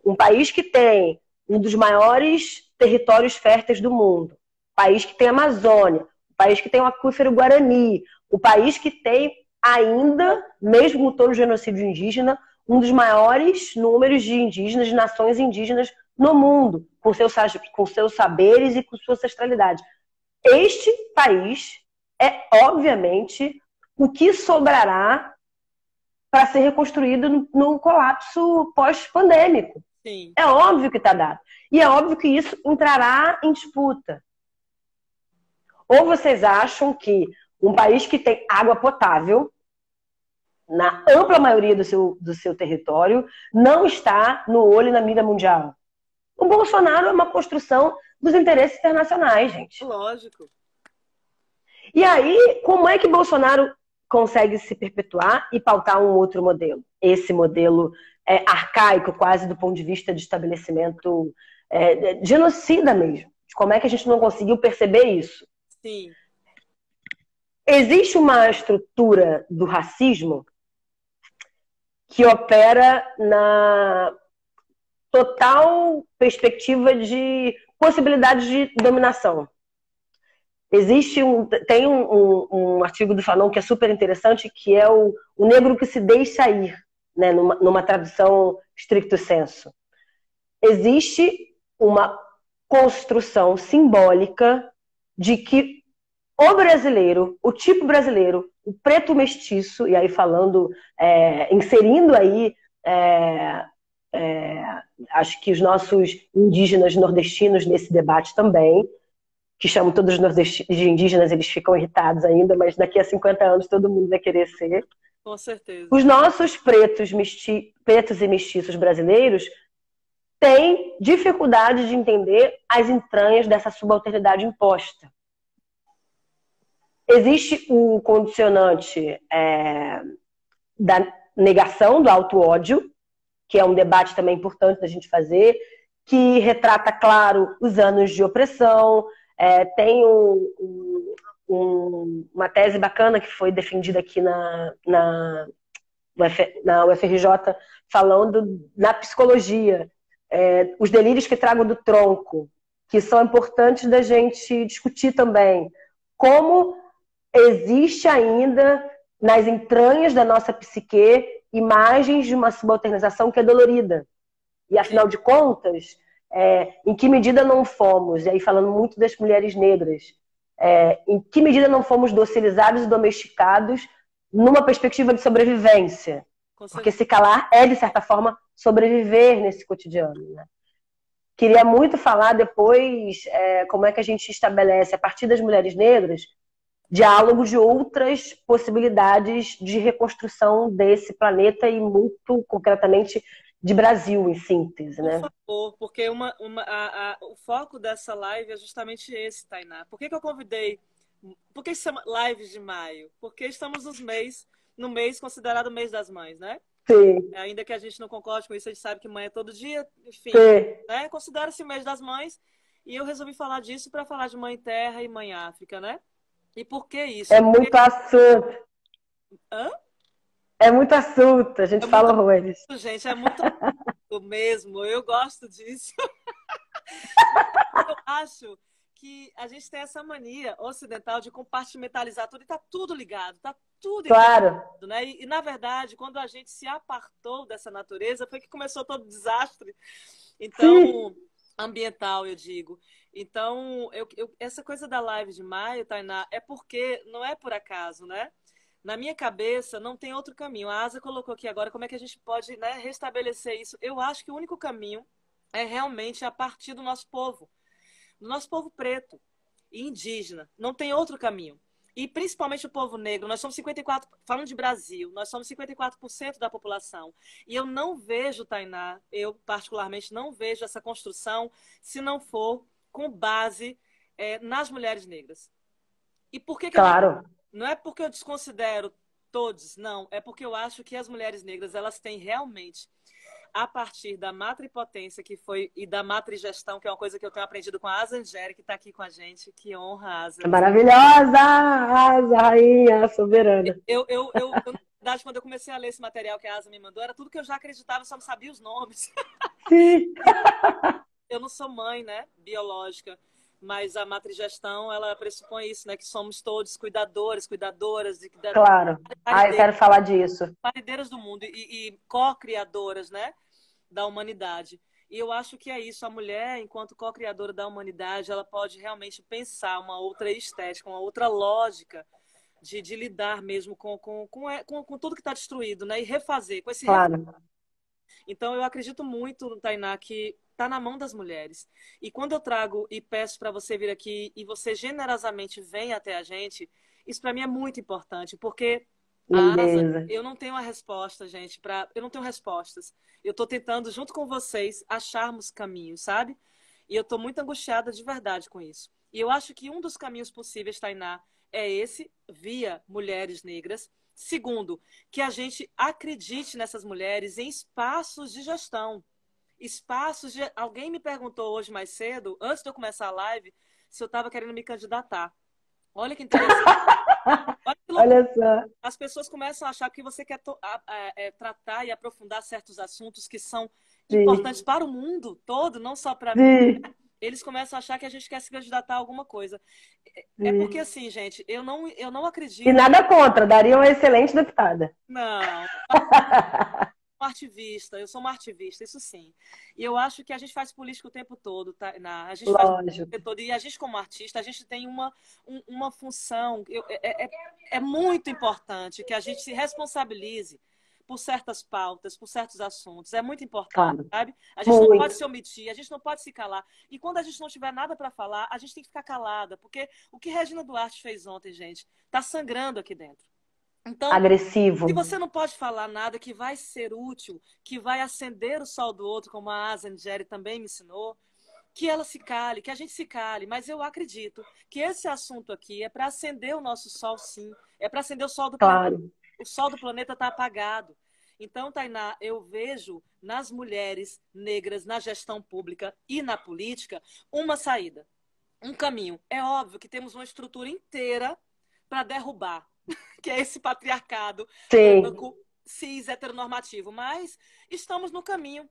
Um país que tem um dos maiores territórios férteis do mundo, país que tem Amazônia, o país que tem o aquífero Guarani, o país que tem ainda, mesmo com todo o genocídio indígena, um dos maiores números de indígenas, de nações indígenas no mundo, com seus saberes e com sua ancestralidade. Este país é, obviamente, o que sobrará para ser reconstruído no colapso pós-pandêmico. Sim. É óbvio que está dado. E é óbvio que isso entrará em disputa. Ou vocês acham que um país que tem água potável, na ampla maioria do seu território, não está no olho e na mira mundial? O Bolsonaro é uma construção dos interesses internacionais, gente. Lógico. E aí, como é que Bolsonaro consegue se perpetuar e pautar um outro modelo? Esse modelo arcaico, quase do ponto de vista de estabelecimento genocida mesmo. Como é que a gente não conseguiu perceber isso? Sim. Existe uma estrutura do racismo que opera na total perspectiva de possibilidades de dominação. Tem um artigo do Fanon que é super interessante, que é o negro que se deixa ir, né, numa tradução stricto sensu. Existe uma construção simbólica de que o brasileiro, o tipo brasileiro, o preto mestiço, e aí falando, inserindo aí, acho que os nossos indígenas nordestinos nesse debate também, que chamam todos os nordestinos de indígenas, eles ficam irritados ainda, mas daqui a 50 anos todo mundo vai querer ser. Com certeza. Os nossos pretos e mestiços brasileiros têm dificuldade de entender as entranhas dessa subalternidade imposta. Existe o condicionante da negação, do auto-ódio, que é um debate também importante da gente fazer, que retrata, claro, os anos de opressão. Tem uma tese bacana que foi defendida aqui na UFRJ, falando na psicologia, os delírios que trago do tronco, que são importantes da gente discutir também. Como existe ainda nas entranhas da nossa psique imagens de uma subalternização que é dolorida. E, afinal de contas, em que medida não fomos, e aí falando muito das mulheres negras, em que medida não fomos docilizados e domesticados numa perspectiva de sobrevivência? Porque se calar é, de certa forma, sobreviver nesse cotidiano, né? Queria muito falar depois como é que a gente estabelece, a partir das mulheres negras, diálogo de outras possibilidades de reconstrução desse planeta e, muito concretamente, de Brasil, em síntese, né? Por favor, porque o foco dessa live é justamente esse, Tainá. Por que eu convidei? Por que chama Lives de Maio? Porque estamos no mês considerado o mês das mães, né? Sim. Ainda que a gente não concorde com isso, a gente sabe que mãe é todo dia, enfim, né? Considera-se o mês das mães. E eu resolvi falar disso para falar de Mãe Terra e Mãe África, né? E por que isso? Muito assunto. Hã? É muito assunto, a gente fala horrores. Gente, é muito mesmo, eu gosto disso. Eu acho que a gente tem essa mania ocidental de compartimentalizar tudo e tá tudo ligado, tá tudo ligado, né? E na verdade, quando a gente se apartou dessa natureza, foi que começou todo o desastre. Sim, Então, ambiental, eu digo. Então, essa coisa da live de maio, Tainá, é porque não é por acaso, né? Na minha cabeça, não tem outro caminho. A Asa colocou aqui agora como é que a gente pode, né, restabelecer isso. Eu acho que o único caminho é realmente a partir do nosso povo preto e indígena. Não tem outro caminho. E principalmente o povo negro, nós somos 54, falando de Brasil, nós somos 54% da população. E eu não vejo, Tainá, eu particularmente não vejo essa construção se não for com base nas mulheres negras. E por que que eu digo? claro. Não é porque eu desconsidero todos, não. É porque eu acho que as mulheres negras, elas têm realmente, a partir da matripotência que foi e da matrigestão, que é uma coisa que eu tenho aprendido com a Asa Angélica, que está aqui com a gente. Que honra, Asa. Maravilhosa, asa, rainha, soberana. Na verdade, quando eu comecei a ler esse material que a Asa me mandou, era tudo que eu já acreditava, só não sabia os nomes. Sim, Eu não sou mãe, né, biológica, mas a matrigestão, ela pressupõe isso, né, que somos todos cuidadores, cuidadoras, claro. Ah, eu quero falar disso. parideiras do mundo e co-criadoras, né, da humanidade. E eu acho que é isso. A mulher, enquanto co-criadora da humanidade, ela pode realmente pensar uma outra estética, uma outra lógica de lidar mesmo com tudo que está destruído, né? E refazer, com esse Claro. Então, eu acredito muito, Tainá, que está na mão das mulheres. E quando eu trago e peço para você vir aqui e você generosamente vem até a gente, isso para mim é muito importante, porque a Asa, Lindeza. eu não tenho uma resposta, gente, eu não tenho respostas. Eu estou tentando, junto com vocês, acharmos caminhos, sabe? E eu estou muito angustiada de verdade com isso. E eu acho que um dos caminhos possíveis, Tainá, é esse, via mulheres negras. Segundo, que a gente acredite nessas mulheres em espaços de gestão. Espaços de... Alguém me perguntou hoje mais cedo, antes de eu começar a live, se eu estava querendo me candidatar. Olha que interessante. Olha que loucura. Olha só. As pessoas começam a achar que você quer tratar e aprofundar certos assuntos que são Sim, importantes para o mundo todo, não só para mim. sim, Eles começam a achar que a gente quer se candidatar a alguma coisa. É porque, sim. assim, gente, eu não E acredito. nada contra, daria uma excelente deputada. Não, ativista, eu sou uma ativista, isso sim. E eu acho que a gente faz política o tempo todo, tá? A gente faz política o Lógico. tempo todo, e a gente, como artista, a gente tem uma função. É muito importante que a gente se responsabilize por certas pautas, por certos assuntos. É muito importante, Claro. sabe? A gente não pode Muito. se omitir, a gente não pode se calar. E quando a gente não tiver nada para falar, a gente tem que ficar calada, porque o que Regina Duarte fez ontem, gente, tá sangrando aqui dentro. Então, Agressivo. se você não pode falar nada que vai ser útil, que vai acender o sol do outro, como a Asa Angeri também me ensinou, que ela se cale, que a gente se cale. Mas eu acredito que esse assunto aqui é para acender o nosso sol, sim. É para acender o sol do planeta. Claro. O sol do planeta está apagado. Então, Tainá, eu vejo nas mulheres negras, na gestão pública e na política, uma saída, um caminho. É óbvio que temos uma estrutura inteira para derrubar, que é esse patriarcado Sim. branco, cis, heteronormativo. Mas estamos no caminho.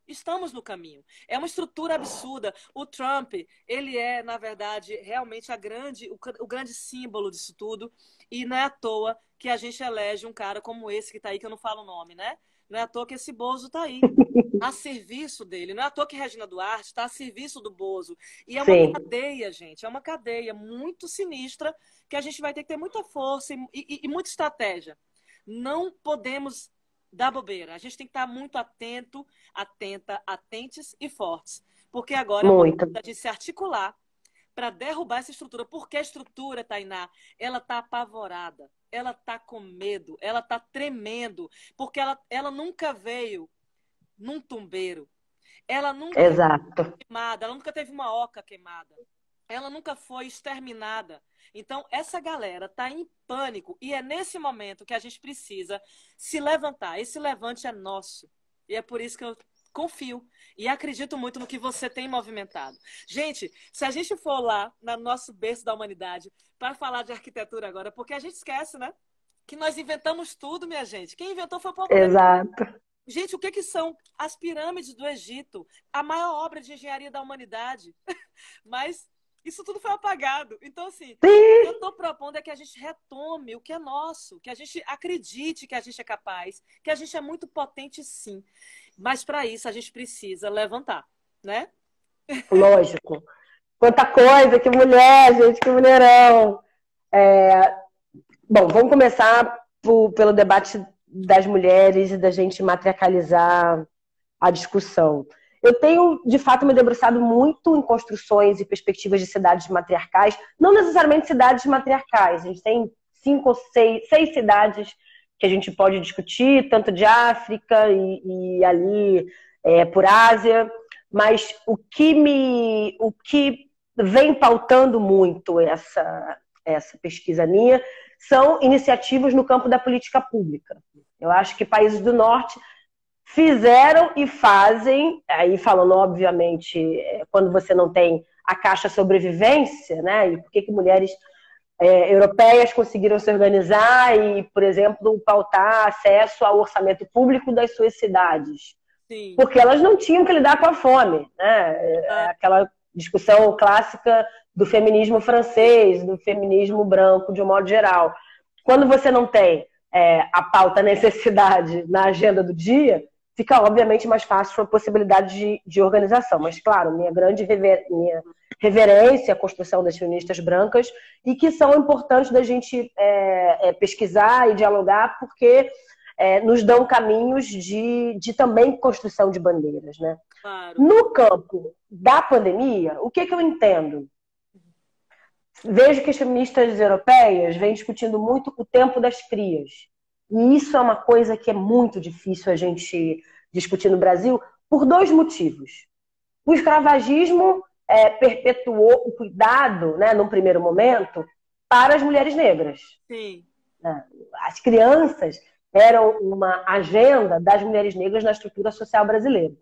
Estamos no caminho. É uma estrutura absurda. O Trump, ele é, na verdade, realmente o grande símbolo disso tudo. E não é à toa que a gente elege um cara como esse que está aí, que eu não falo o nome, né? Não é à toa que esse Bozo está aí, a serviço dele. Não é à toa que Regina Duarte está a serviço do Bozo. E é uma Sim. cadeia, gente. É uma cadeia muito sinistra que a gente vai ter que ter muita força e muita estratégia. Não podemos dar bobeira. A gente tem que estar muito atento, atenta, atentes e fortes. Porque agora é o momento Muito. da gente se articular para derrubar essa estrutura. Porque a estrutura, Tainá, ela está apavorada, ela está com medo, ela está tremendo, porque ela nunca veio num tumbeiro, ela nunca foi Exato. queimada, ela nunca teve uma oca queimada, ela nunca foi exterminada. Então, essa galera está em pânico e é nesse momento que a gente precisa se levantar. Esse levante é nosso. E é por isso que eu confio e acredito muito no que você tem movimentado. Gente, se a gente for lá no nosso berço da humanidade para falar de arquitetura agora, porque a gente esquece, né? Que nós inventamos tudo, minha gente. Quem inventou foi o povo preto. Exato. Gente, o que são as pirâmides do Egito? A maior obra de engenharia da humanidade. Mas isso tudo foi apagado. Então, assim, o que eu Sim. estou propondo é que a gente retome o que é nosso, que a gente acredite que a gente é capaz, que a gente é muito potente, sim. Mas para isso a gente precisa levantar. né? Lógico. Quanta coisa, que mulher, gente, que mulherão. Bom, vamos começar pelo debate das mulheres e da gente matriarcalizar a discussão. Eu tenho, de fato, me debruçado muito em construções e perspectivas de cidades matriarcais, não necessariamente cidades matriarcais. A gente tem 5 ou 6 cidades que a gente pode discutir, tanto de África e ali por Ásia, mas o que vem pautando muito essa pesquisa minha são iniciativas no campo da política pública. Eu acho que países do norte fizeram e fazem, aí falando, obviamente, quando você não tem a caixa sobrevivência, né? E por que mulheres europeias conseguiram se organizar e, por exemplo, pautar acesso ao orçamento público das suas cidades? Sim. Porque elas não tinham que lidar com a fome, né? Aquela discussão clássica do feminismo francês, do feminismo branco, de um modo geral. Quando você não tem a pauta necessidade na agenda do dia, fica obviamente mais fácil a possibilidade de organização. Mas, claro, minha reverência à construção das feministas brancas e que são importantes da gente pesquisar e dialogar porque nos dão caminhos de também construção de bandeiras, né? Claro. No campo da pandemia, o que eu entendo? Vejo que as feministas europeias vêm discutindo muito o tempo das crias. E isso é uma coisa que é muito difícil a gente discutir no Brasil por 2 motivos. O escravagismo perpetuou o cuidado, né, num primeiro momento, para as mulheres negras. Sim. As crianças eram uma agenda das mulheres negras na estrutura social brasileira.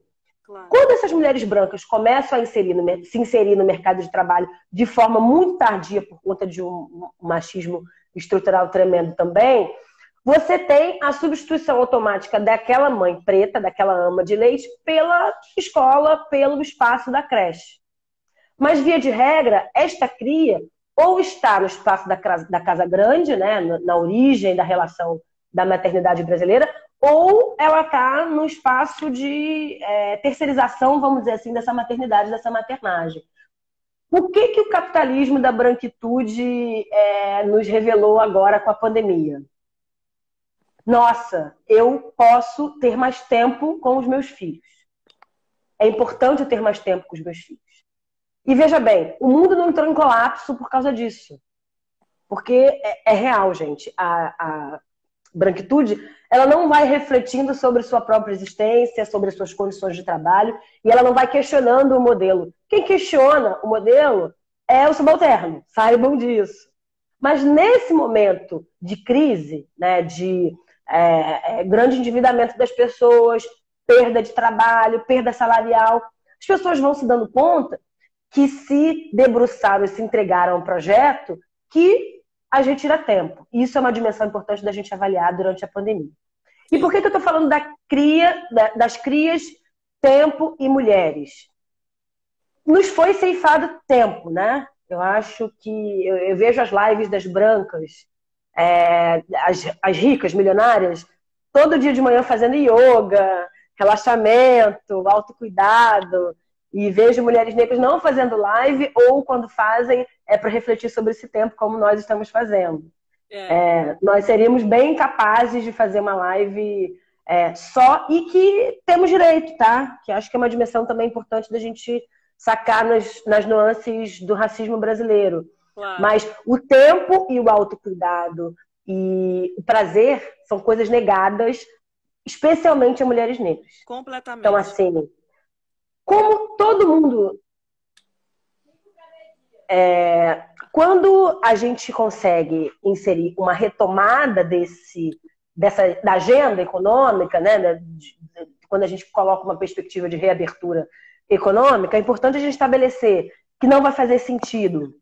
Claro. Quando essas mulheres brancas começam a se inserir no mercado de trabalho de forma muito tardia, por conta de um machismo estrutural tremendo também, você tem a substituição automática daquela mãe preta, daquela ama de leite, pela escola, pelo espaço da creche. Mas, via de regra, esta cria ou está no espaço da casa grande, né, na origem da relação da maternidade brasileira, ou ela está no espaço de terceirização, vamos dizer assim, dessa maternidade, dessa maternagem. O que o capitalismo da branquitude nos revelou agora com a pandemia? Nossa, eu posso ter mais tempo com os meus filhos. É importante eu ter mais tempo com os meus filhos. E veja bem, o mundo não entrou em colapso por causa disso. Porque é real, gente. A branquitude, ela não vai refletindo sobre sua própria existência, sobre as suas condições de trabalho, e ela não vai questionando o modelo. Quem questiona o modelo é o subalterno, saibam disso. Mas nesse momento de crise, né, de grande endividamento das pessoas, perda de trabalho, perda salarial, as pessoas vão se dando conta que se debruçaram e se entregaram a um projeto que a gente tira tempo. Isso é uma dimensão importante da gente avaliar durante a pandemia. E por que eu estou falando das crias, tempo e mulheres? Nos foi ceifado tempo, né? Eu acho que... Eu vejo as lives das brancas, as ricas, milionárias, todo dia de manhã fazendo yoga, relaxamento, autocuidado, e vejo mulheres negras não fazendo live ou quando fazem para refletir sobre esse tempo como nós estamos fazendo. Nós seríamos bem capazes de fazer uma live só e que temos direito, tá? Que acho que é uma dimensão também importante da gente sacar nas nuances do racismo brasileiro. Claro. Mas o tempo e o autocuidado e o prazer são coisas negadas, especialmente a mulheres negras. Completamente. Então, assim, como todo mundo... quando a gente consegue inserir uma retomada da agenda econômica, né, quando a gente coloca uma perspectiva de reabertura econômica, é importante a gente estabelecer que não vai fazer sentido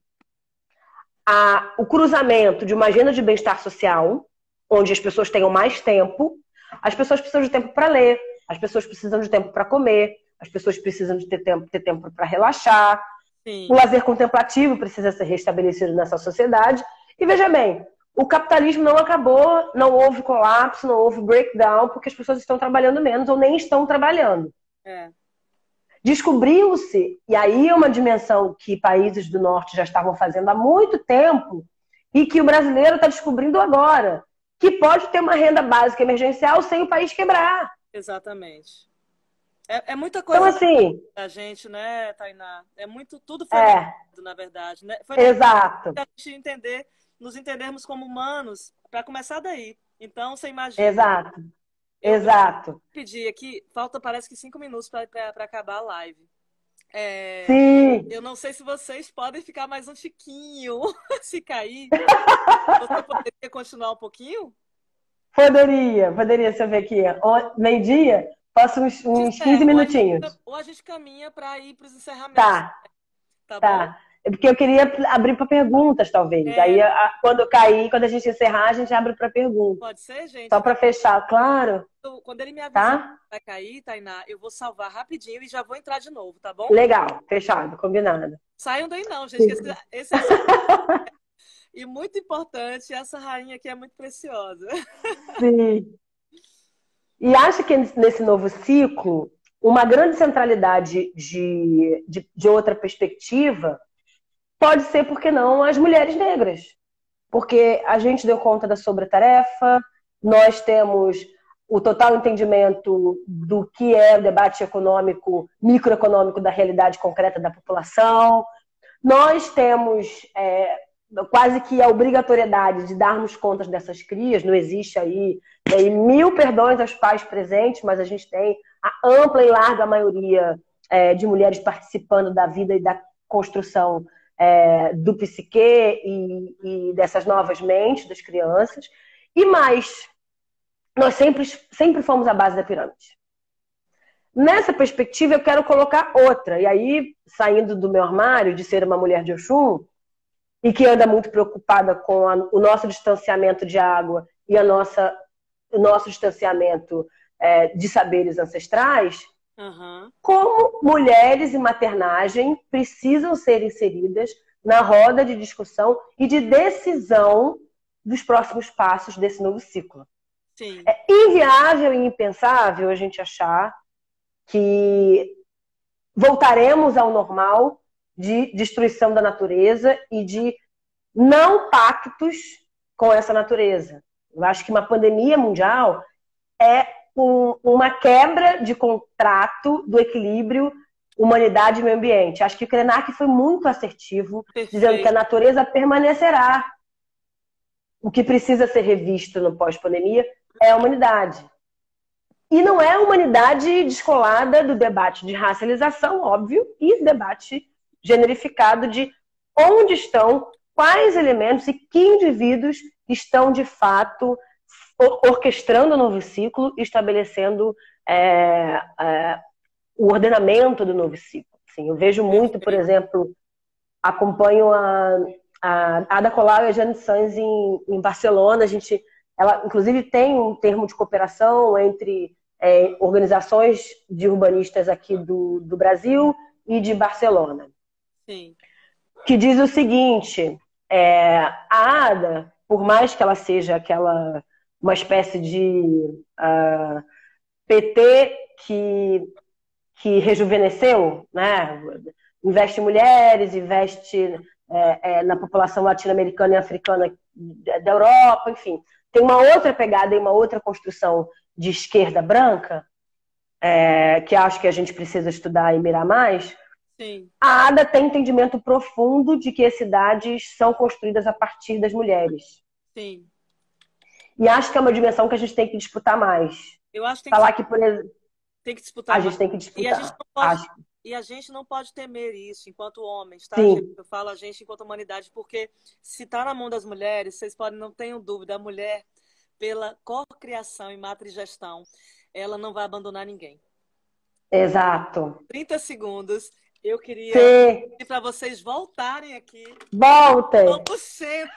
o cruzamento de uma agenda de bem-estar social, onde as pessoas tenham mais tempo, as pessoas precisam de tempo para ler, as pessoas precisam de tempo para comer, as pessoas precisam de ter tempo para relaxar. Sim. O lazer contemplativo precisa ser restabelecido nessa sociedade. E veja bem, o capitalismo não acabou, não houve colapso, não houve breakdown, porque as pessoas estão trabalhando menos ou nem estão trabalhando. Descobriu-se, e aí é uma dimensão que países do norte já estavam fazendo há muito tempo e que o brasileiro está descobrindo agora, que pode ter uma renda básica emergencial sem o país quebrar. Exatamente. É muita Então, coisa assim, da gente, né, Tainá? Tudo foi lembrado, na verdade, né? Foi exato, a gente nos entendermos como humanos, para começar daí. Então, você imagina. exato, Eu exato. pedi aqui, falta parece que 5 minutos para acabar a live. Sim, Eu não sei se vocês podem ficar mais um tiquinho, se cair. Você poderia continuar um pouquinho? poderia, se eu ver aqui, meio-dia, posso uns 15 minutinhos. Ou a gente caminha para ir para os encerramentos, Tá, tá bom? tá. É porque eu queria abrir para perguntas, talvez. Aí, quando cair, quando a gente encerrar, a gente abre para perguntas. Pode ser, gente? Só para fechar, claro. Quando ele me avisar Tá? que vai cair, Tainá, eu vou salvar rapidinho e já vou entrar de novo, tá bom? Legal, fechado, combinado. Saiam daí não, gente. Esse é e muito importante, essa rainha aqui é muito preciosa. Sim. E acho que nesse novo ciclo, uma grande centralidade de outra perspectiva pode ser, por que não, as mulheres negras. Porque a gente deu conta da sobretarefa, nós temos o total entendimento do que é o debate econômico, microeconômico da realidade concreta da população. Nós temos quase que a obrigatoriedade de darmos contas dessas crias, não existe aí, e mil perdões aos pais presentes, mas a gente tem a ampla e larga maioria de mulheres participando da vida e da construção do psique e dessas novas mentes das crianças. E mais, nós sempre fomos a base da pirâmide. Nessa perspectiva, eu quero colocar outra. E aí, saindo do meu armário de ser uma mulher de Oxum, e que anda muito preocupada com o nosso distanciamento de água e o nosso distanciamento de saberes ancestrais, como mulheres e maternagem precisam ser inseridas na roda de discussão e de decisão dos próximos passos desse novo ciclo. Sim. É inviável e impensável a gente achar que voltaremos ao normal de destruição da natureza e de não pactos com essa natureza. Eu acho que uma pandemia mundial é uma quebra de contrato do equilíbrio humanidade e meio ambiente. Acho que o Krenak foi muito assertivo, dizendo que a natureza permanecerá. O que precisa ser revisto no pós-pandemia é a humanidade. E não é a humanidade descolada do debate de racialização, óbvio, e debate generificado de onde estão, quais elementos e que indivíduos estão, de fato, orquestrando o novo ciclo e estabelecendo o ordenamento do novo ciclo. Assim, eu vejo muito, por exemplo, acompanho a Ada Colau e a Jane Sanz em Barcelona. Ela, inclusive, tem um termo de cooperação entre organizações de urbanistas aqui do Brasil e de Barcelona. Sim. Que diz o seguinte, a Ada, por mais que ela seja uma espécie de PT que rejuvenesceu, né? Investe em mulheres, investe na população latino-americana e africana da Europa, enfim. Tem uma outra pegada e uma outra construção de esquerda branca, que acho que a gente precisa estudar e mirar mais. Sim. A Ada tem entendimento profundo de que as cidades são construídas a partir das mulheres. Sim. E acho que é uma dimensão que a gente tem que disputar mais. Eu acho que falar que, por exemplo, tem que disputar a gente tem que disputar. E a gente não pode temer isso enquanto homens, tá? Sim. Eu falo a gente enquanto humanidade, porque se está na mão das mulheres, vocês podem, não tenham dúvida, a mulher, pela cocriação e matrigestão, ela não vai abandonar ninguém. Exato. 30 segundos. Eu queria pedir para vocês voltarem aqui. Voltem! Vamos sempre!